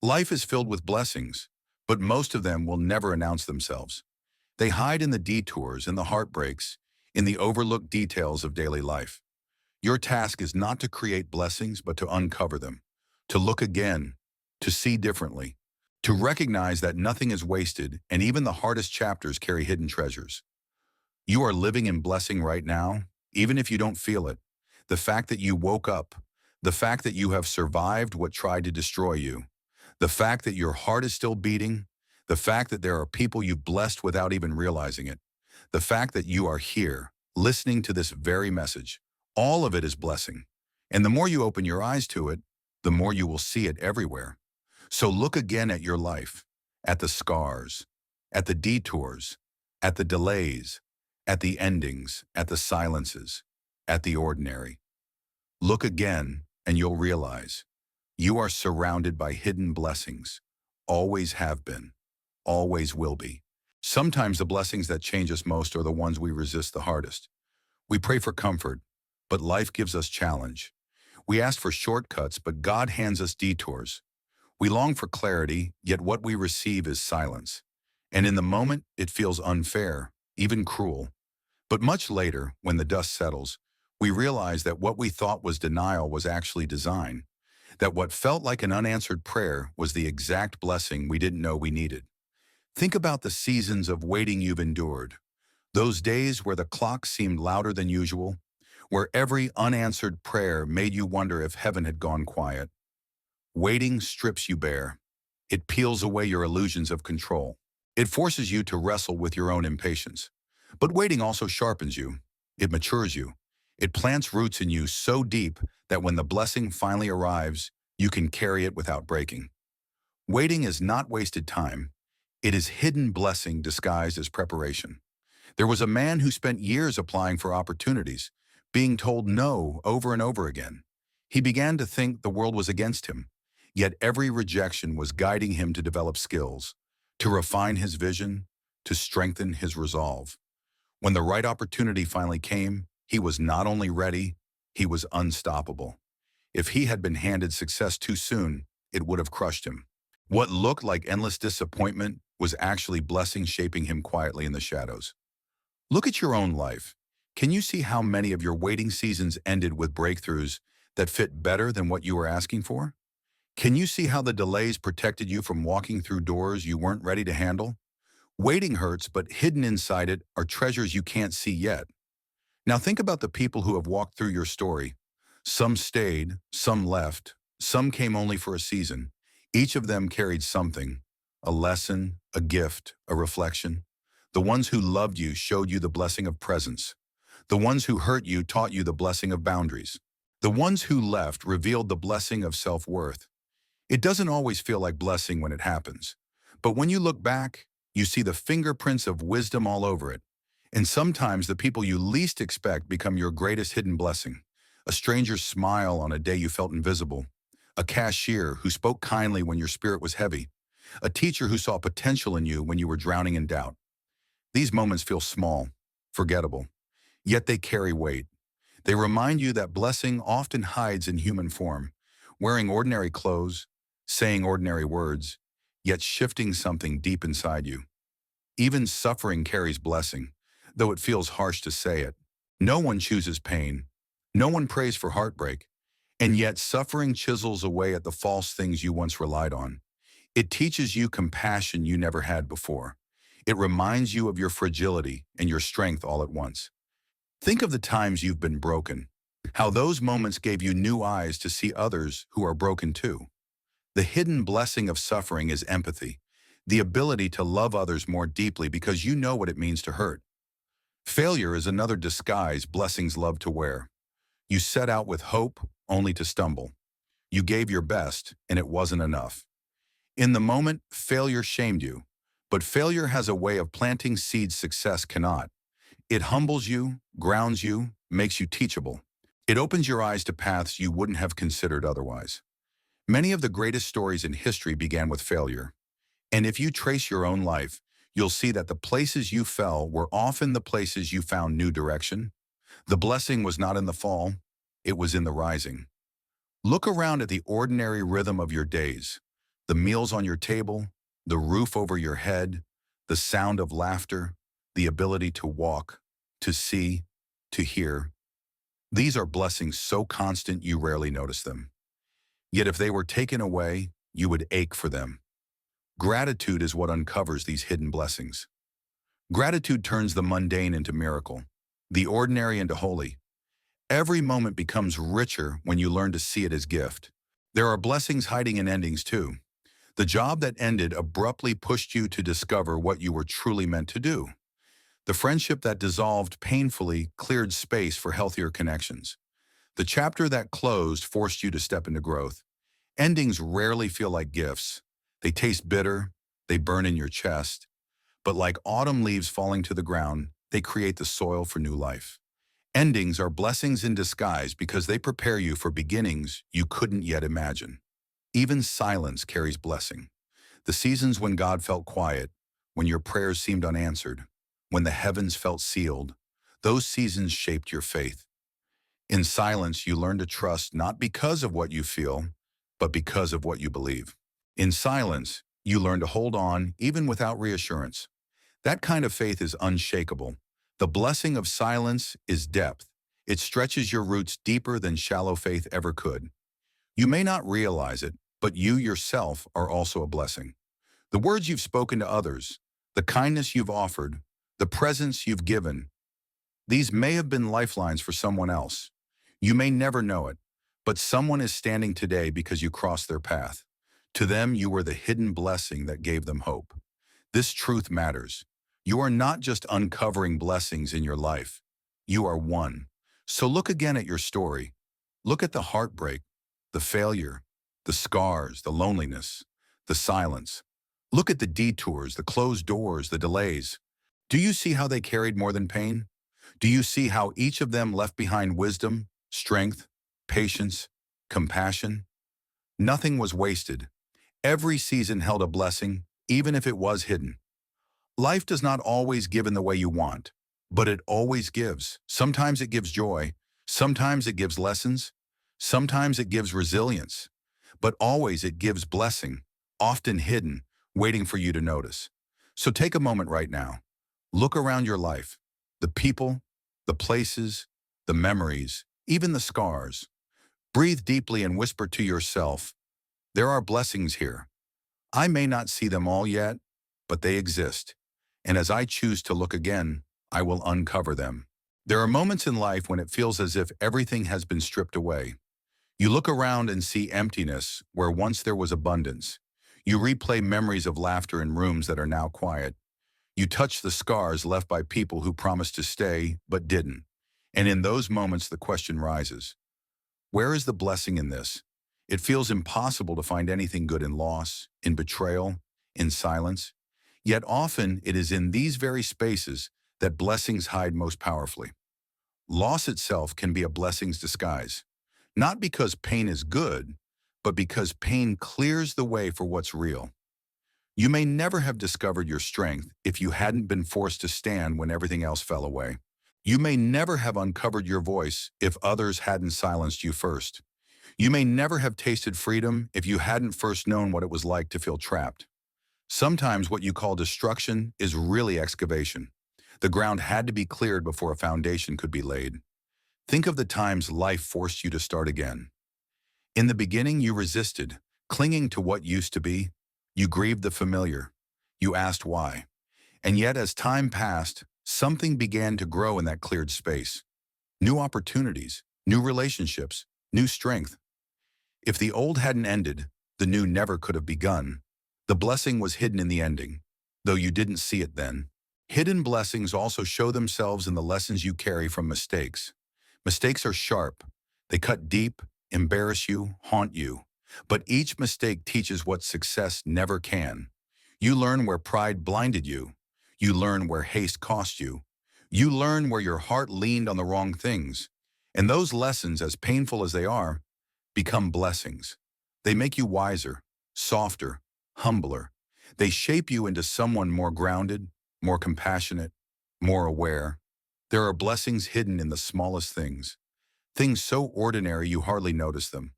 Life is filled with blessings, but most of them will never announce themselves. They hide in the detours, in the heartbreaks, in the overlooked details of daily life. Your task is not to create blessings, but to uncover them, to look again, to see differently, to recognize that nothing is wasted and even the hardest chapters carry hidden treasures. You are living in blessing right now, even if you don't feel it. The fact that you woke up, the fact that you have survived what tried to destroy you, the fact that your heart is still beating, the fact that there are people you've blessed without even realizing it, the fact that you are here, listening to this very message, all of it is blessing. And the more you open your eyes to it, the more you will see it everywhere. So look again at your life, at the scars, at the detours, at the delays, at the endings, at the silences, at the ordinary. Look again and you'll realize you are surrounded by hidden blessings, always have been, always will be. Sometimes the blessings that change us most are the ones we resist the hardest. We pray for comfort, but life gives us challenge. We ask for shortcuts, but God hands us detours. We long for clarity, yet what we receive is silence. And in the moment, it feels unfair, even cruel. But much later, when the dust settles, we realize that what we thought was denial was actually design, that what felt like an unanswered prayer was the exact blessing we didn't know we needed. Think about the seasons of waiting you've endured, those days where the clock seemed louder than usual, where every unanswered prayer made you wonder if heaven had gone quiet. Waiting strips you bare. It peels away your illusions of control. It forces you to wrestle with your own impatience. But waiting also sharpens you. It matures you. It plants roots in you so deep that when the blessing finally arrives, you can carry it without breaking. Waiting is not wasted time. It is hidden blessing disguised as preparation. There was a man who spent years applying for opportunities, being told no over and over again. He began to think the world was against him, yet every rejection was guiding him to develop skills, to refine his vision, to strengthen his resolve. When the right opportunity finally came, he was not only ready, he was unstoppable. If he had been handed success too soon, it would have crushed him. What looked like endless disappointment was actually blessing shaping him quietly in the shadows. Look at your own life. Can you see how many of your waiting seasons ended with breakthroughs that fit better than what you were asking for? Can you see how the delays protected you from walking through doors you weren't ready to handle? Waiting hurts, but hidden inside it are treasures you can't see yet. Now think about the people who have walked through your story. Some stayed, some left, some came only for a season. Each of them carried something, a lesson, a gift, a reflection. The ones who loved you showed you the blessing of presence. The ones who hurt you taught you the blessing of boundaries. The ones who left revealed the blessing of self-worth. It doesn't always feel like blessing when it happens, but when you look back, you see the fingerprints of wisdom all over it. And sometimes the people you least expect become your greatest hidden blessing. A stranger's smile on a day you felt invisible. A cashier who spoke kindly when your spirit was heavy. A teacher who saw potential in you when you were drowning in doubt. These moments feel small, forgettable, yet they carry weight. They remind you that blessing often hides in human form, wearing ordinary clothes, saying ordinary words, yet shifting something deep inside you. Even suffering carries blessing, though it feels harsh to say it. No one chooses pain. No one prays for heartbreak. And yet suffering chisels away at the false things you once relied on. It teaches you compassion you never had before. It reminds you of your fragility and your strength all at once. Think of the times you've been broken, how those moments gave you new eyes to see others who are broken too. The hidden blessing of suffering is empathy, the ability to love others more deeply because you know what it means to hurt. Failure is another disguise blessings love to wear. You set out with hope, only to stumble. You gave your best, and it wasn't enough. In the moment, failure shamed you, but failure has a way of planting seeds success cannot. It humbles you, grounds you, makes you teachable. It opens your eyes to paths you wouldn't have considered otherwise. Many of the greatest stories in history began with failure. And if you trace your own life, you'll see that the places you fell were often the places you found new direction. The blessing was not in the fall, it was in the rising. Look around at the ordinary rhythm of your days, the meals on your table, the roof over your head, the sound of laughter, the ability to walk, to see, to hear. These are blessings so constant you rarely notice them. Yet if they were taken away, you would ache for them. Gratitude is what uncovers these hidden blessings. Gratitude turns the mundane into miracle, the ordinary into holy. Every moment becomes richer when you learn to see it as gift. There are blessings hiding in endings too. The job that ended abruptly pushed you to discover what you were truly meant to do. The friendship that dissolved painfully cleared space for healthier connections. The chapter that closed forced you to step into growth. Endings rarely feel like gifts. They taste bitter, they burn in your chest, but like autumn leaves falling to the ground, they create the soil for new life. Endings are blessings in disguise because they prepare you for beginnings you couldn't yet imagine. Even silence carries blessing. The seasons when God felt quiet, when your prayers seemed unanswered, when the heavens felt sealed, those seasons shaped your faith. In silence, you learn to trust not because of what you feel, but because of what you believe. In silence, you learn to hold on even without reassurance. That kind of faith is unshakable. The blessing of silence is depth. It stretches your roots deeper than shallow faith ever could. You may not realize it, but you yourself are also a blessing. The words you've spoken to others, the kindness you've offered, the presence you've given, these may have been lifelines for someone else. You may never know it, but someone is standing today because you crossed their path. To them, you were the hidden blessing that gave them hope. This truth matters. You are not just uncovering blessings in your life. You are one. So look again at your story. Look at the heartbreak, the failure, the scars, the loneliness, the silence. Look at the detours, the closed doors, the delays. Do you see how they carried more than pain? Do you see how each of them left behind wisdom, strength, patience, compassion? Nothing was wasted. Every season held a blessing, even if it was hidden. Life does not always give in the way you want, but it always gives. Sometimes it gives joy, sometimes it gives lessons, sometimes it gives resilience. but always it gives blessing, often hidden, waiting for you to notice. So take a moment right now. Look around your life, the people, the places, the memories, even the scars. Breathe deeply and whisper to yourself, there are blessings here. I may not see them all yet, but they exist. And as I choose to look again, I will uncover them. There are moments in life when it feels as if everything has been stripped away. You look around and see emptiness where once there was abundance. You replay memories of laughter in rooms that are now quiet. You touch the scars left by people who promised to stay but didn't. And in those moments, the question rises, where is the blessing in this? It feels impossible to find anything good in loss, in betrayal, in silence. Yet often it is in these very spaces that blessings hide most powerfully. Loss itself can be a blessing's disguise, not because pain is good, but because pain clears the way for what's real. You may never have discovered your strength if you hadn't been forced to stand when everything else fell away. You may never have uncovered your voice if others hadn't silenced you first. You may never have tasted freedom if you hadn't first known what it was like to feel trapped. Sometimes what you call destruction is really excavation. The ground had to be cleared before a foundation could be laid. Think of the times life forced you to start again. In the beginning, you resisted, clinging to what used to be. You grieved the familiar. You asked why. And yet, as time passed, something began to grow in that cleared space. New opportunities, new relationships, new strength. If the old hadn't ended, the new never could have begun. The blessing was hidden in the ending, though you didn't see it then. Hidden blessings also show themselves in the lessons you carry from mistakes. Mistakes are sharp. They cut deep, embarrass you, haunt you. But each mistake teaches what success never can. You learn where pride blinded you. You learn where haste cost you. You learn where your heart leaned on the wrong things. And those lessons, as painful as they are, become blessings. They make you wiser, softer, humbler. They shape you into someone more grounded, more compassionate, more aware. There are blessings hidden in the smallest things. Things so ordinary you hardly notice them.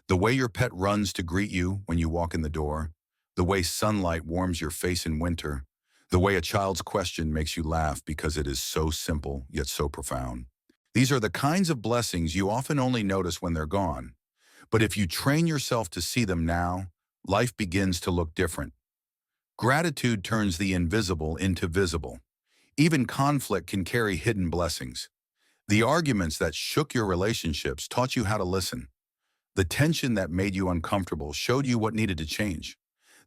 The way your pet runs to greet you when you walk in the door. The way sunlight warms your face in winter. The way a child's question makes you laugh because it is so simple yet so profound. These are the kinds of blessings you often only notice when they're gone. But if you train yourself to see them now, life begins to look different. Gratitude turns the invisible into visible. Even conflict can carry hidden blessings. The arguments that shook your relationships taught you how to listen. The tension that made you uncomfortable showed you what needed to change.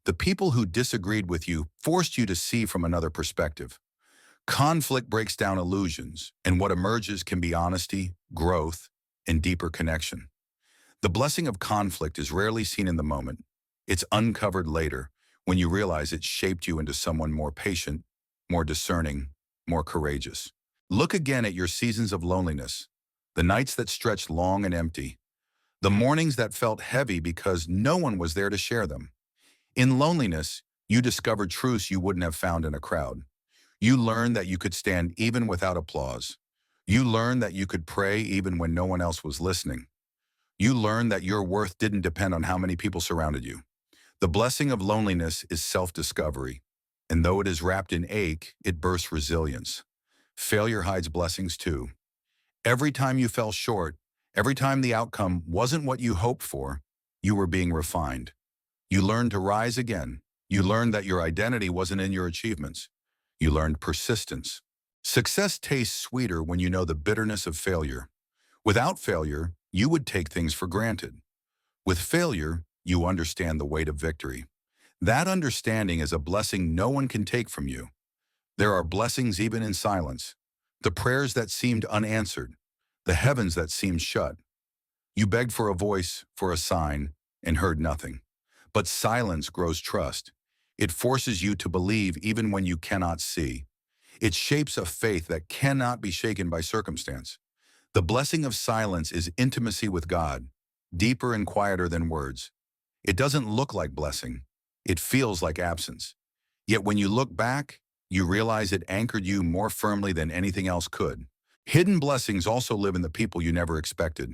The people who disagreed with you forced you to see from another perspective. Conflict breaks down illusions, and what emerges can be honesty, growth, and deeper connection. The blessing of conflict is rarely seen in the moment. It's uncovered later, when you realize it shaped you into someone more patient, more discerning, more courageous. Look again at your seasons of loneliness, the nights that stretched long and empty, the mornings that felt heavy because no one was there to share them. In loneliness, you discovered truths you wouldn't have found in a crowd. You learned that you could stand even without applause. You learned that you could pray even when no one else was listening. You learned that your worth didn't depend on how many people surrounded you. The blessing of loneliness is self-discovery, and though it is wrapped in ache, it bursts resilience. Failure hides blessings too. Every time you fell short, every time the outcome wasn't what you hoped for, you were being refined. You learned to rise again. You learned that your identity wasn't in your achievements. You learned persistence. Success tastes sweeter when you know the bitterness of failure. Without failure, you would take things for granted. With failure, you understand the weight of victory. That understanding is a blessing no one can take from you. There are blessings even in silence. The prayers that seemed unanswered, the heavens that seemed shut. You begged for a voice, for a sign, and heard nothing. But silence grows trust. It forces you to believe even when you cannot see. It shapes a faith that cannot be shaken by circumstance. The blessing of silence is intimacy with God, deeper and quieter than words. It doesn't look like blessing. It feels like absence. Yet when you look back, you realize it anchored you more firmly than anything else could. Hidden blessings also live in the people you never expected.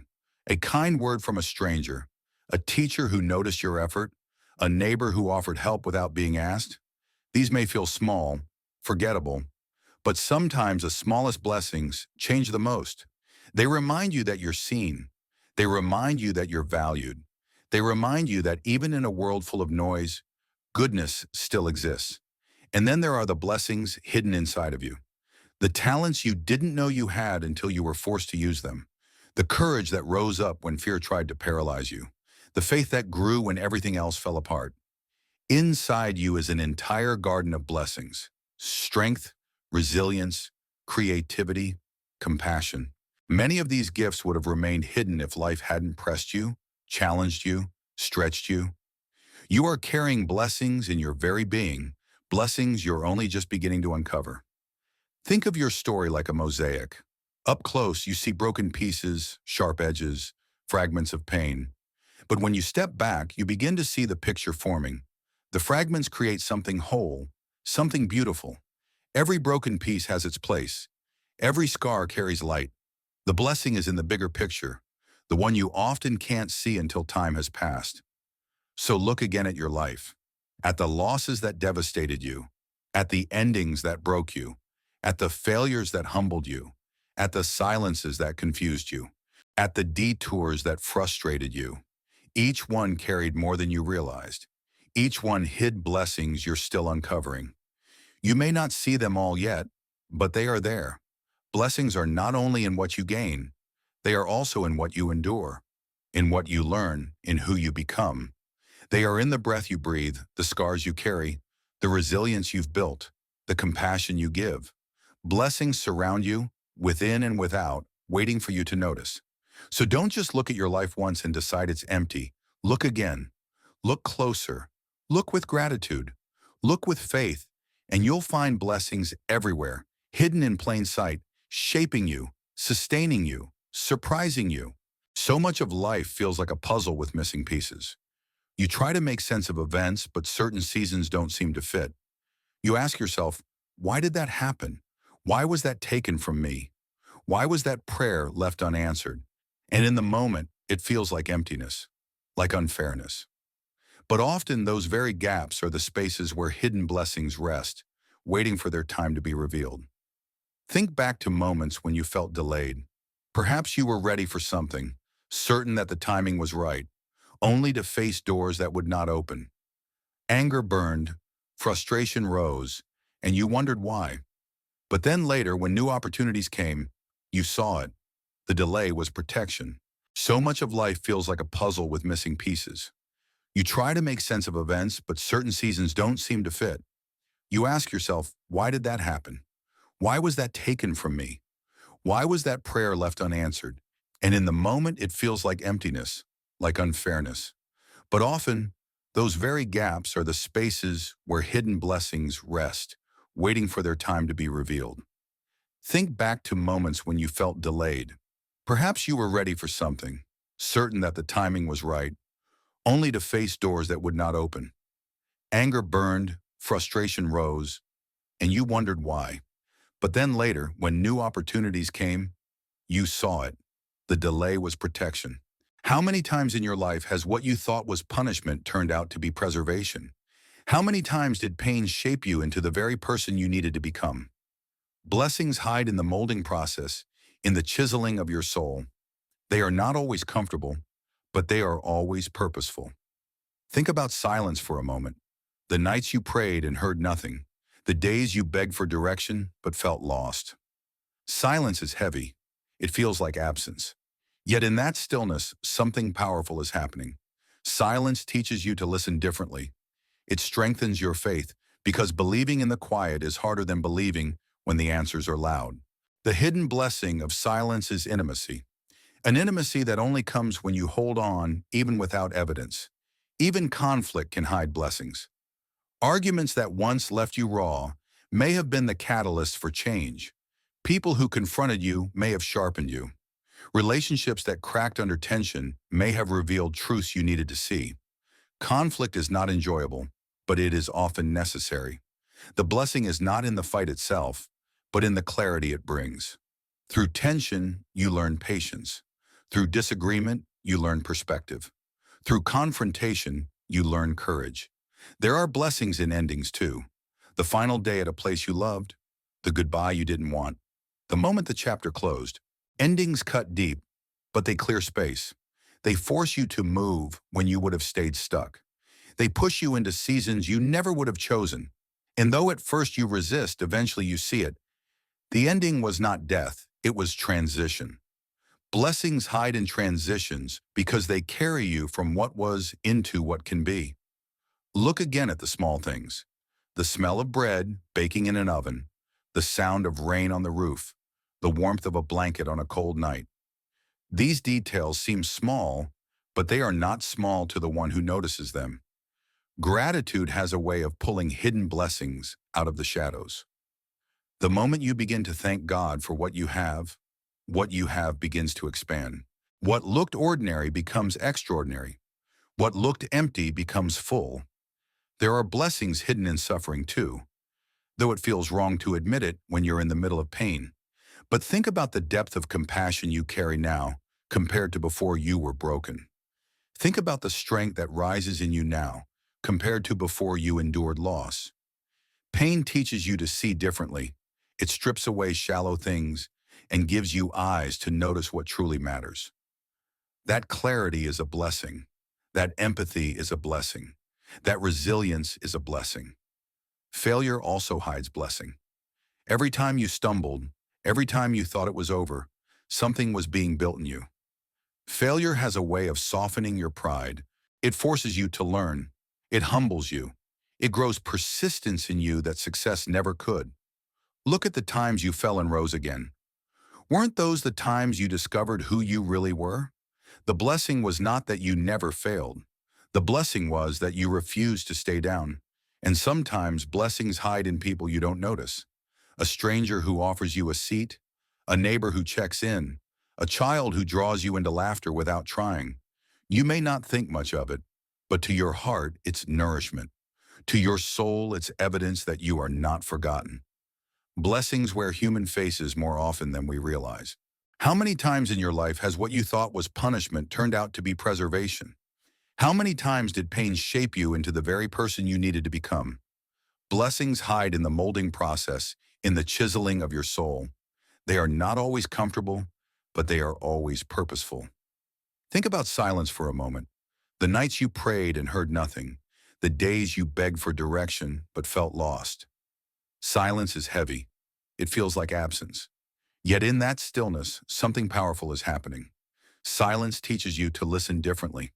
A kind word from a stranger, a teacher who noticed your effort, a neighbor who offered help without being asked. These may feel small, forgettable, but sometimes the smallest blessings change the most. They remind you that you're seen. They remind you that you're valued. They remind you that even in a world full of noise, goodness still exists. And then there are the blessings hidden inside of you. The talents you didn't know you had until you were forced to use them. The courage that rose up when fear tried to paralyze you. The faith that grew when everything else fell apart. Inside you is an entire garden of blessings. Strength, resilience, creativity, compassion. Many of these gifts would have remained hidden if life hadn't pressed you, challenged you, stretched you. You are carrying blessings in your very being, blessings you're only just beginning to uncover. Think of your story like a mosaic. Up close, you see broken pieces, sharp edges, fragments of pain. But when you step back, you begin to see the picture forming. The fragments create something whole, something beautiful. Every broken piece has its place. Every scar carries light. The blessing is in the bigger picture, the one you often can't see until time has passed. So look again at your life, at the losses that devastated you, at the endings that broke you, at the failures that humbled you, at the silences that confused you, at the detours that frustrated you. Each one carried more than you realized. Each one hid blessings you're still uncovering. You may not see them all yet, but they are there. Blessings are not only in what you gain, they are also in what you endure, in what you learn, in who you become. They are in the breath you breathe, the scars you carry, the resilience you've built, the compassion you give. Blessings surround you, within and without, waiting for you to notice. So don't just look at your life once and decide it's empty. Look again. Look closer. Look with gratitude. Look with faith, and you'll find blessings everywhere, hidden in plain sight, shaping you, sustaining you, surprising you. So much of life feels like a puzzle with missing pieces. You try to make sense of events, but certain seasons don't seem to fit. You ask yourself, why did that happen? Why was that taken from me? Why was that prayer left unanswered? And in the moment, it feels like emptiness, like unfairness. But often those very gaps are the spaces where hidden blessings rest, waiting for their time to be revealed. Think back to moments when you felt delayed. Perhaps you were ready for something, certain that the timing was right, only to face doors that would not open. Anger burned, frustration rose, and you wondered why. But then later, when new opportunities came, you saw it. The delay was protection. So much of life feels like a puzzle with missing pieces. You try to make sense of events, but certain seasons don't seem to fit. You ask yourself, why did that happen? Why was that taken from me? Why was that prayer left unanswered? And in the moment, it feels like emptiness, like unfairness. But often, those very gaps are the spaces where hidden blessings rest, waiting for their time to be revealed. Think back to moments when you felt delayed. Perhaps you were ready for something, certain that the timing was right, only to face doors that would not open. Anger burned, frustration rose, and you wondered why. But then later, when new opportunities came, you saw it. The delay was protection. How many times in your life has what you thought was punishment turned out to be preservation? How many times did pain shape you into the very person you needed to become? Blessings hide in the molding process, in the chiseling of your soul. They are not always comfortable, but they are always purposeful. Think about silence for a moment. The nights you prayed and heard nothing. The days you begged for direction but felt lost. Silence is heavy. It feels like absence. Yet in that stillness, something powerful is happening. Silence teaches you to listen differently. It strengthens your faith, because believing in the quiet is harder than believing when the answers are loud. The hidden blessing of silence is intimacy. An intimacy that only comes when you hold on, even without evidence. Even conflict can hide blessings. Arguments that once left you raw may have been the catalyst for change. People who confronted you may have sharpened you. Relationships that cracked under tension may have revealed truths you needed to see. Conflict is not enjoyable, but it is often necessary. The blessing is not in the fight itself, but in the clarity it brings. Through tension, you learn patience. Through disagreement, you learn perspective. Through confrontation, you learn courage. There are blessings in endings too. The final day at a place you loved, the goodbye you didn't want, the moment the chapter closed. Endings cut deep, but they clear space. They force you to move when you would have stayed stuck. They push you into seasons you never would have chosen. And though at first you resist, eventually you see it. The ending was not death, it was transition. Blessings hide in transitions because they carry you from what was into what can be. Look again at the small things. The smell of bread baking in an oven, the sound of rain on the roof, the warmth of a blanket on a cold night. These details seem small, but they are not small to the one who notices them. Gratitude has a way of pulling hidden blessings out of the shadows. The moment you begin to thank God for what you have begins to expand. What looked ordinary becomes extraordinary. What looked empty becomes full. There are blessings hidden in suffering too, though it feels wrong to admit it when you're in the middle of pain. But think about the depth of compassion you carry now compared to before you were broken. Think about the strength that rises in you now compared to before you endured loss. Pain teaches you to see differently. It strips away shallow things and gives you eyes to notice what truly matters. That clarity is a blessing. That empathy is a blessing. That resilience is a blessing. Failure also hides blessing. Every time you stumbled, every time you thought it was over, something was being built in you. Failure has a way of softening your pride. It forces you to learn. It humbles you. It grows persistence in you that success never could. Look at the times you fell and rose again. Weren't those the times you discovered who you really were? The blessing was not that you never failed. The blessing was that you refused to stay down. And sometimes blessings hide in people you don't notice. A stranger who offers you a seat, a neighbor who checks in, a child who draws you into laughter without trying. You may not think much of it, but to your heart, it's nourishment. To your soul, it's evidence that you are not forgotten. Blessings wear human faces more often than we realize. How many times in your life has what you thought was punishment turned out to be preservation? How many times did pain shape you into the very person you needed to become? Blessings hide in the molding process, in the chiseling of your soul. They are not always comfortable, but they are always purposeful. Think about silence for a moment. The nights you prayed and heard nothing. The days you begged for direction but felt lost. Silence is heavy. It feels like absence. Yet in that stillness, something powerful is happening. Silence teaches you to listen differently.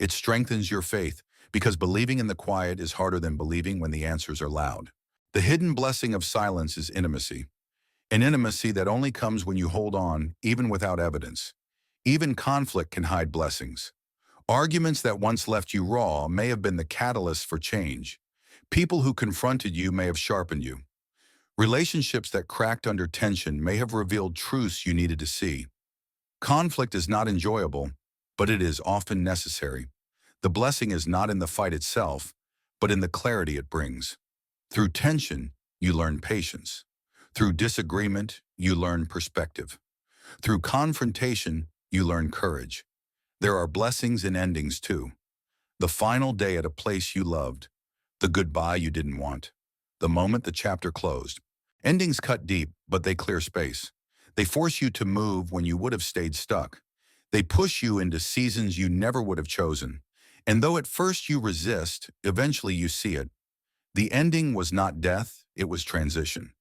It strengthens your faith because believing in the quiet is harder than believing when the answers are loud. The hidden blessing of silence is intimacy. An intimacy that only comes when you hold on, even without evidence. Even conflict can hide blessings. Arguments that once left you raw may have been the catalyst for change. People who confronted you may have sharpened you. Relationships that cracked under tension may have revealed truths you needed to see. Conflict is not enjoyable, but it is often necessary. The blessing is not in the fight itself, but in the clarity it brings. Through tension, you learn patience. Through disagreement, you learn perspective. Through confrontation, you learn courage. There are blessings in endings too. The final day at a place you loved, the goodbye you didn't want, the moment the chapter closed. Endings cut deep, but they clear space. They force you to move when you would have stayed stuck. They push you into seasons you never would have chosen. And though at first you resist, eventually you see it. The ending was not death, it was transition.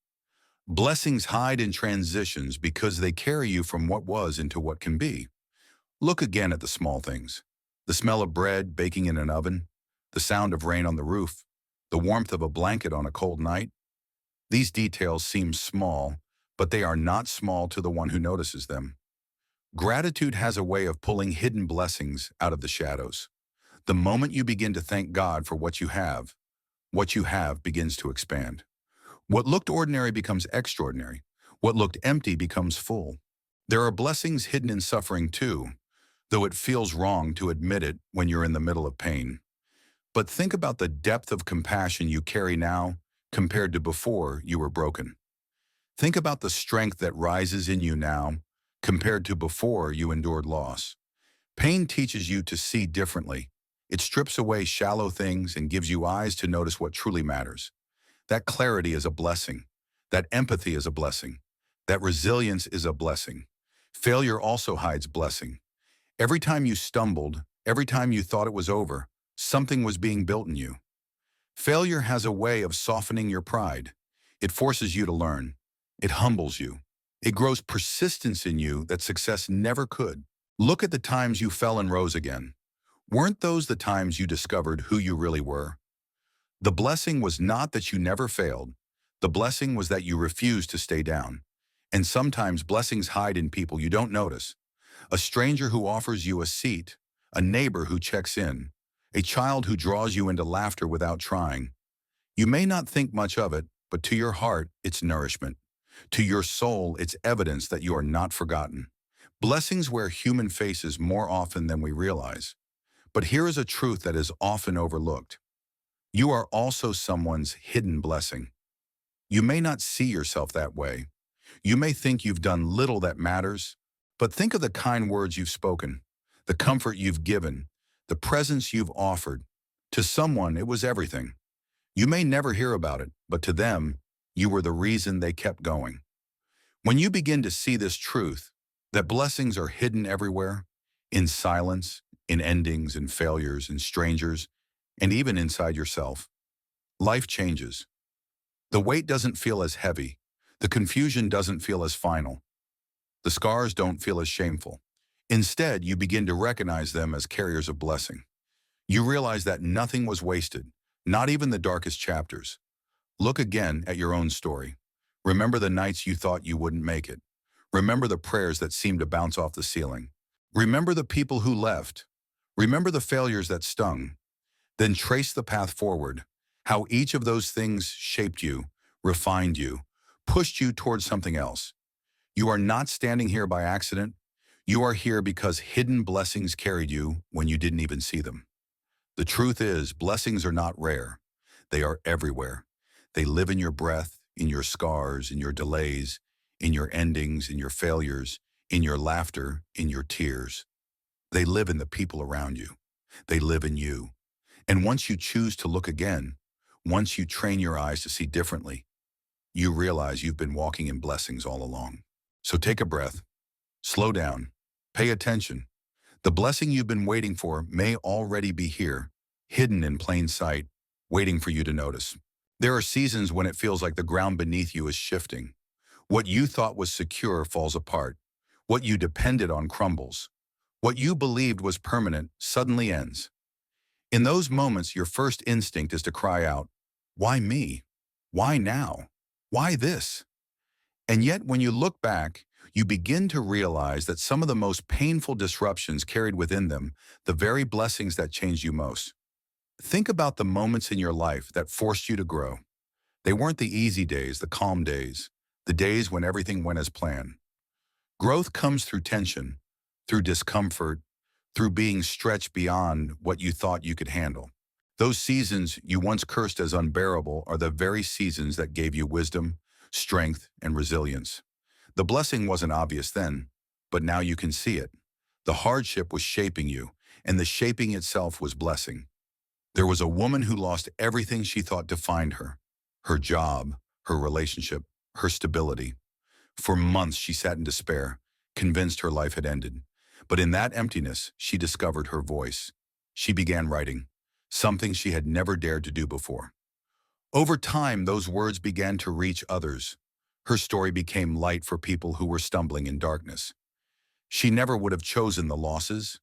Blessings hide in transitions because they carry you from what was into what can be. Look again at the small things. The smell of bread baking in an oven, the sound of rain on the roof, the warmth of a blanket on a cold night. These details seem small, but they are not small to the one who notices them. Gratitude has a way of pulling hidden blessings out of the shadows. The moment you begin to thank God for what you have begins to expand. What looked ordinary becomes extraordinary. What looked empty becomes full. There are blessings hidden in suffering too, though it feels wrong to admit it when you're in the middle of pain. But think about the depth of compassion you carry now compared to before you were broken. Think about the strength that rises in you now compared to before you endured loss. Pain teaches you to see differently. It strips away shallow things and gives you eyes to notice what truly matters. That clarity is a blessing. That empathy is a blessing. That resilience is a blessing. Failure also hides blessing. Every time you stumbled, every time you thought it was over, something was being built in you. Failure has a way of softening your pride. It forces you to learn. It humbles you. It grows persistence in you that success never could. Look at the times you fell and rose again. Weren't those the times you discovered who you really were? The blessing was not that you never failed. The blessing was that you refused to stay down. And sometimes blessings hide in people you don't notice. A stranger who offers you a seat, a neighbor who checks in, a child who draws you into laughter without trying. You may not think much of it, but to your heart, it's nourishment. To your soul, it's evidence that you are not forgotten. Blessings wear human faces more often than we realize. But here is a truth that is often overlooked. You are also someone's hidden blessing. You may not see yourself that way. You may think you've done little that matters, but think of the kind words you've spoken, the comfort you've given, the presence you've offered. To someone, it was everything. You may never hear about it, but to them, you were the reason they kept going. When you begin to see this truth, that blessings are hidden everywhere, in silence, in endings, in failures, in strangers, and even inside yourself, life changes. The weight doesn't feel as heavy. The confusion doesn't feel as final. The scars don't feel as shameful. Instead, you begin to recognize them as carriers of blessing. You realize that nothing was wasted, not even the darkest chapters. Look again at your own story. Remember the nights you thought you wouldn't make it. Remember the prayers that seemed to bounce off the ceiling. Remember the people who left. Remember the failures that stung. Then trace the path forward, how each of those things shaped you, refined you, pushed you towards something else. You are not standing here by accident. You are here because hidden blessings carried you when you didn't even see them. The truth is, blessings are not rare. They are everywhere. They live in your breath, in your scars, in your delays, in your endings, in your failures, in your laughter, in your tears. They live in the people around you. They live in you. And once you choose to look again, once you train your eyes to see differently, you realize you've been walking in blessings all along. So take a breath, slow down, pay attention. The blessing you've been waiting for may already be here, hidden in plain sight, waiting for you to notice. There are seasons when it feels like the ground beneath you is shifting. What you thought was secure falls apart. What you depended on crumbles. What you believed was permanent suddenly ends. In those moments, your first instinct is to cry out, "Why me? Why now? Why this?" And yet, when you look back, you begin to realize that some of the most painful disruptions carried within them the very blessings that changed you most. Think about the moments in your life that forced you to grow. They weren't the easy days, the calm days, the days when everything went as planned. Growth comes through tension, through discomfort, through being stretched beyond what you thought you could handle. Those seasons you once cursed as unbearable are the very seasons that gave you wisdom, strength, and resilience. The blessing wasn't obvious then, but now you can see it. The hardship was shaping you, and the shaping itself was blessing. There was a woman who lost everything she thought defined her: her job, her relationship, her stability. For months she sat in despair, convinced her life had ended. But in that emptiness, she discovered her voice. She began writing, something she had never dared to do before. Over time, those words began to reach others. Her story became light for people who were stumbling in darkness. She never would have chosen the losses.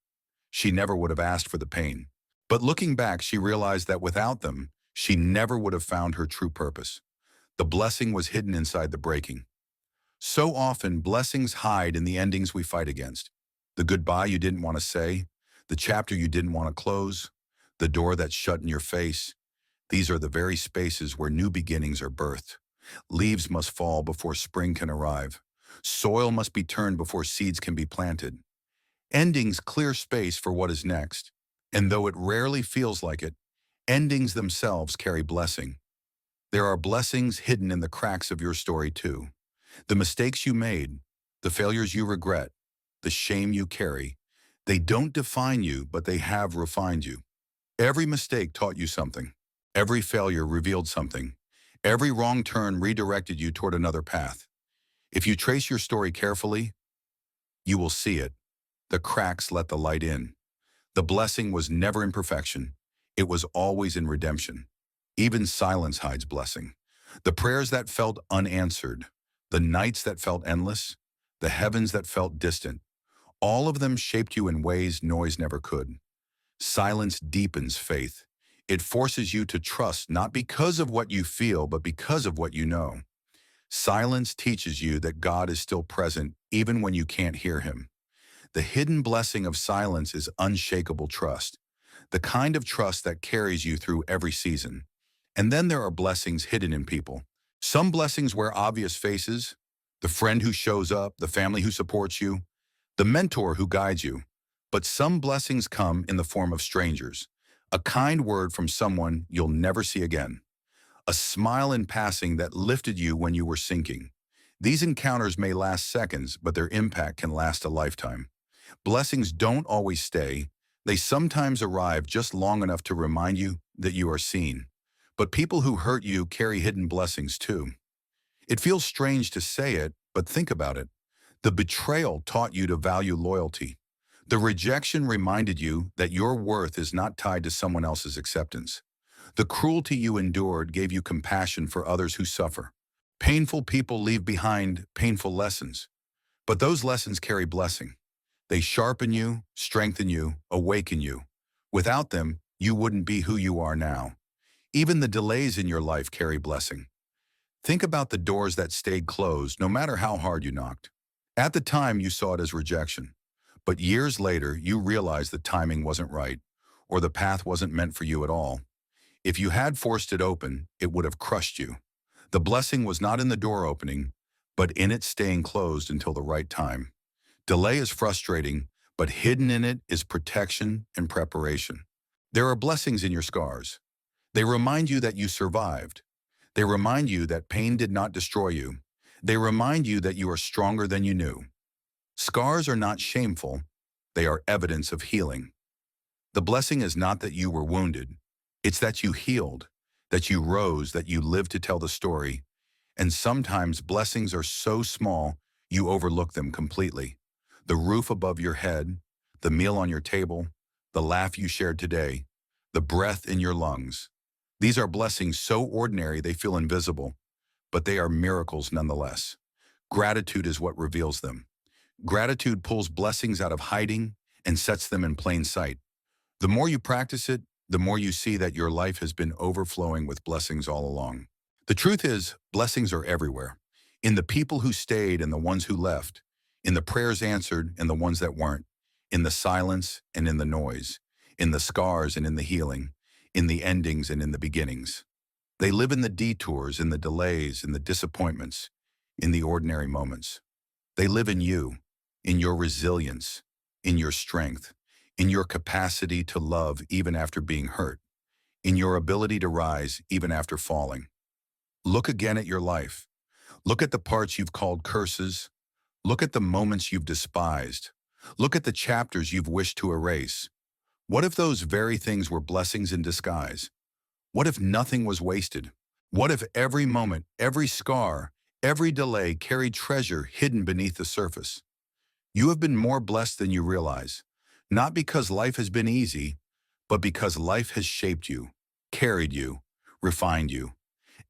She never would have asked for the pain. But looking back, she realized that without them, she never would have found her true purpose. The blessing was hidden inside the breaking. So often, blessings hide in the endings we fight against. The goodbye you didn't want to say, the chapter you didn't want to close, the door that's shut in your face. These are the very spaces where new beginnings are birthed. Leaves must fall before spring can arrive. Soil must be turned before seeds can be planted. Endings clear space for what is next. And though it rarely feels like it, endings themselves carry blessing. There are blessings hidden in the cracks of your story too. The mistakes you made, the failures you regret, the shame you carry, They don't define you, but they have refined you. Every mistake taught you something. Every failure revealed something. Every wrong turn redirected you toward another path. If you trace your story carefully, you will see it. The cracks let the light in. The blessing was never in perfection. It was always in redemption. Even silence hides blessing. The prayers that felt unanswered, the nights that felt endless, the heavens that felt distant, all of them shaped you in ways noise never could. Silence deepens faith. It forces you to trust not because of what you feel, but because of what you know. Silence teaches you that God is still present even when you can't hear him. The hidden blessing of silence is unshakable trust, the kind of trust that carries you through every season. And then there are blessings hidden in people. Some blessings wear obvious faces: the friend who shows up, the family who supports you, the mentor who guides you. But some blessings come in the form of strangers, a kind word from someone you'll never see again, a smile in passing that lifted you when you were sinking. These encounters may last seconds, but their impact can last a lifetime. Blessings don't always stay. They sometimes arrive just long enough to remind you that you are seen. But people who hurt you carry hidden blessings too. It feels strange to say it, but think about it. The betrayal taught you to value loyalty. The rejection reminded you that your worth is not tied to someone else's acceptance. The cruelty you endured gave you compassion for others who suffer. Painful people leave behind painful lessons, but those lessons carry blessing. They sharpen you, strengthen you, awaken you. Without them, you wouldn't be who you are now. Even the delays in your life carry blessing. Think about the doors that stayed closed no matter how hard you knocked. At the time, you saw it as rejection. But years later, you realized the timing wasn't right, or the path wasn't meant for you at all. If you had forced it open, it would have crushed you. The blessing was not in the door opening, but in it staying closed until the right time. Delay is frustrating, but hidden in it is protection and preparation. There are blessings in your scars. They remind you that you survived. They remind you that pain did not destroy you. They remind you that you are stronger than you knew. Scars are not shameful. They are evidence of healing. The blessing is not that you were wounded. It's that you healed, that you rose, that you lived to tell the story. And sometimes blessings are so small, you overlook them completely. The roof above your head, the meal on your table, the laugh you shared today, the breath in your lungs. These are blessings so ordinary they feel invisible, but they are miracles nonetheless. Gratitude is what reveals them. Gratitude pulls blessings out of hiding and sets them in plain sight. The more you practice it, the more you see that your life has been overflowing with blessings all along. The truth is, blessings are everywhere. In the people who stayed and the ones who left, in the prayers answered and the ones that weren't, in the silence and in the noise, in the scars and in the healing, in the endings and in the beginnings. They live in the detours, in the delays, in the disappointments, in the ordinary moments. They live in you, in your resilience, in your strength, in your capacity to love even after being hurt, in your ability to rise even after falling. Look again at your life. Look at the parts you've called curses. Look at the moments you've despised. Look at the chapters you've wished to erase. What if those very things were blessings in disguise? What if nothing was wasted? What if every moment, every scar, every delay carried treasure hidden beneath the surface? You have been more blessed than you realize, not because life has been easy, but because life has shaped you, carried you, refined you.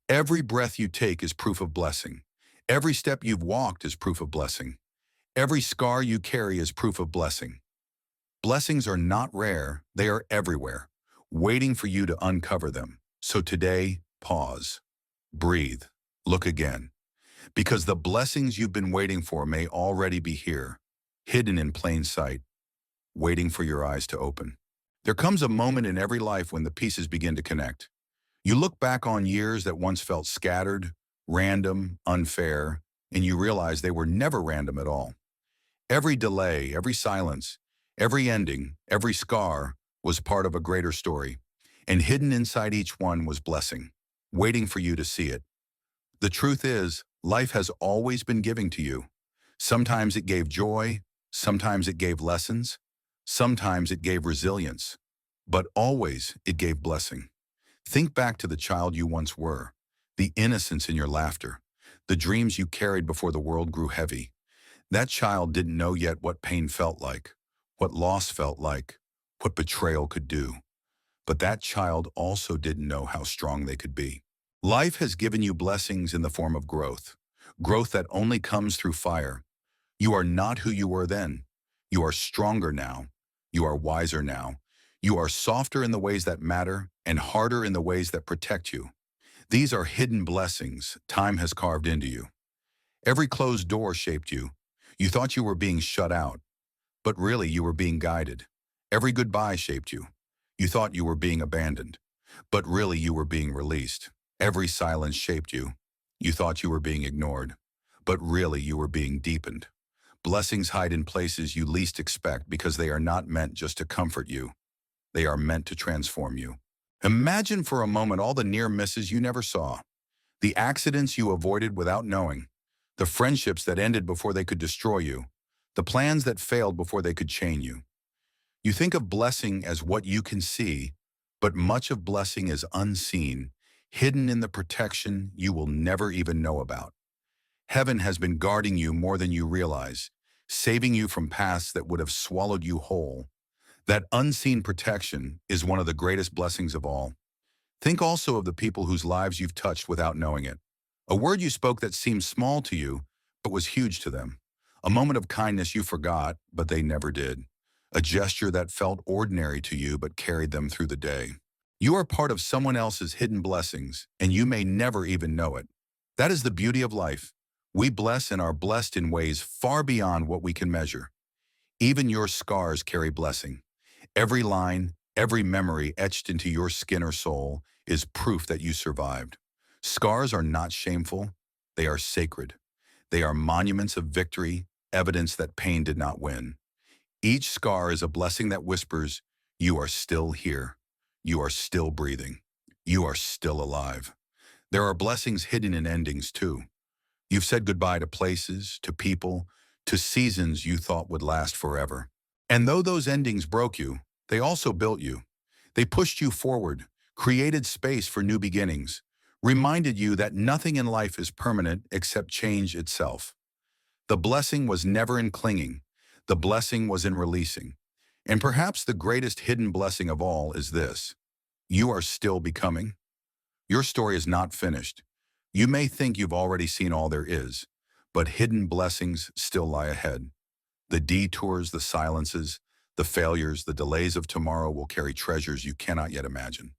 Every breath you take is proof of blessing. Every step you've walked is proof of blessing. Every scar you carry is proof of blessing. Blessings are not rare, they are everywhere, waiting for you to uncover them. So today, pause, breathe, look again. Because the blessings you've been waiting for may already be here, hidden in plain sight, waiting for your eyes to open. There comes a moment in every life when the pieces begin to connect. You look back on years that once felt scattered, random, unfair, and you realize they were never random at all. Every delay, every silence, every ending, every scar was part of a greater story, and hidden inside each one was blessing, waiting for you to see it. The truth is, life has always been giving to you. Sometimes it gave joy, sometimes it gave lessons, Sometimes it gave resilience, but always it gave blessing. Think back to the child you once were, the innocence in your laughter, the dreams you carried before the world grew heavy. That child didn't know yet what pain felt like, what loss felt like, what betrayal could do. But that child also didn't know how strong they could be. Life has given you blessings in the form of growth, growth that only comes through fire. You are not who you were then. You are stronger now. You are wiser now. You are softer in the ways that matter and harder in the ways that protect you. These are hidden blessings time has carved into you. Every closed door shaped you. You thought you were being shut out, but really you were being guided. Every goodbye shaped you. You thought you were being abandoned, but really you were being released. Every silence shaped you. You thought you were being ignored, but really you were being deepened. Blessings hide in places you least expect because they are not meant just to comfort you. They are meant to transform you. Imagine for a moment all the near misses you never saw, the accidents you avoided without knowing, the friendships that ended before they could destroy you, the plans that failed before they could chain you. You think of blessing as what you can see, but much of blessing is unseen, hidden in the protection you will never even know about. Heaven has been guarding you more than you realize, saving you from paths that would have swallowed you whole. That unseen protection is one of the greatest blessings of all. Think also of the people whose lives you've touched without knowing it. A word you spoke that seemed small to you, but was huge to them. A moment of kindness you forgot, but they never did. A gesture that felt ordinary to you, but carried them through the day. You are part of someone else's hidden blessings, and you may never even know it. That is the beauty of life. We bless and are blessed in ways far beyond what we can measure. Even your scars carry blessing. Every line, every memory etched into your skin or soul is proof that you survived. Scars are not shameful, they are sacred. They are monuments of victory, evidence that pain did not win. Each scar is a blessing that whispers, you are still here. You are still breathing. You are still alive. There are blessings hidden in endings too. You've said goodbye to places, to people, to seasons you thought would last forever. And though those endings broke you, they also built you. They pushed you forward, created space for new beginnings, reminded you that nothing in life is permanent except change itself. The blessing was never in clinging. The blessing was in releasing. And perhaps the greatest hidden blessing of all is this. You are still becoming. Your story is not finished. You may think you've already seen all there is, but hidden blessings still lie ahead. The detours, the silences, the failures, the delays of tomorrow will carry treasures you cannot yet imagine.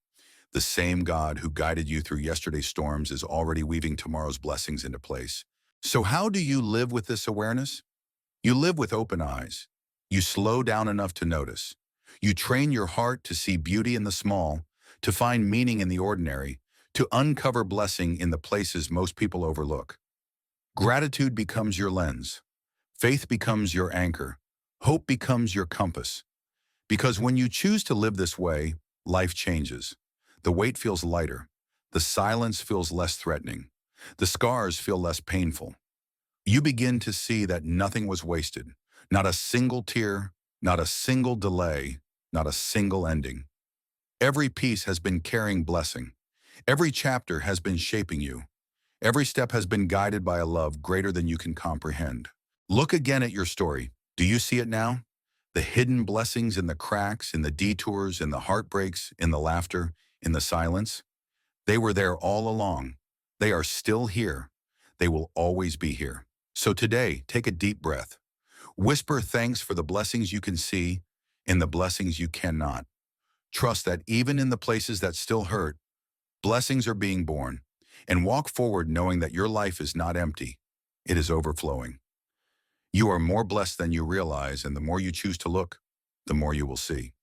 The same God who guided you through yesterday's storms is already weaving tomorrow's blessings into place. So how do you live with this awareness? You live with open eyes. You slow down enough to notice. You train your heart to see beauty in the small, to find meaning in the ordinary, to uncover blessing in the places most people overlook. Gratitude becomes your lens. Faith becomes your anchor. Hope becomes your compass. Because when you choose to live this way, life changes. The weight feels lighter. The silence feels less threatening. The scars feel less painful. You begin to see that nothing was wasted. Not a single tear, not a single delay, not a single ending. Every piece has been carrying blessing. Every chapter has been shaping you. Every step has been guided by a love greater than you can comprehend. Look again at your story. Do you see it now? The hidden blessings in the cracks, in the detours, in the heartbreaks, in the laughter, in the silence. They were there all along. They are still here. They will always be here. So today, take a deep breath. Whisper thanks for the blessings you can see and the blessings you cannot. Trust that even in the places that still hurt, blessings are being born. And walk forward knowing that your life is not empty. It is overflowing. You are more blessed than you realize, and the more you choose to look, the more you will see.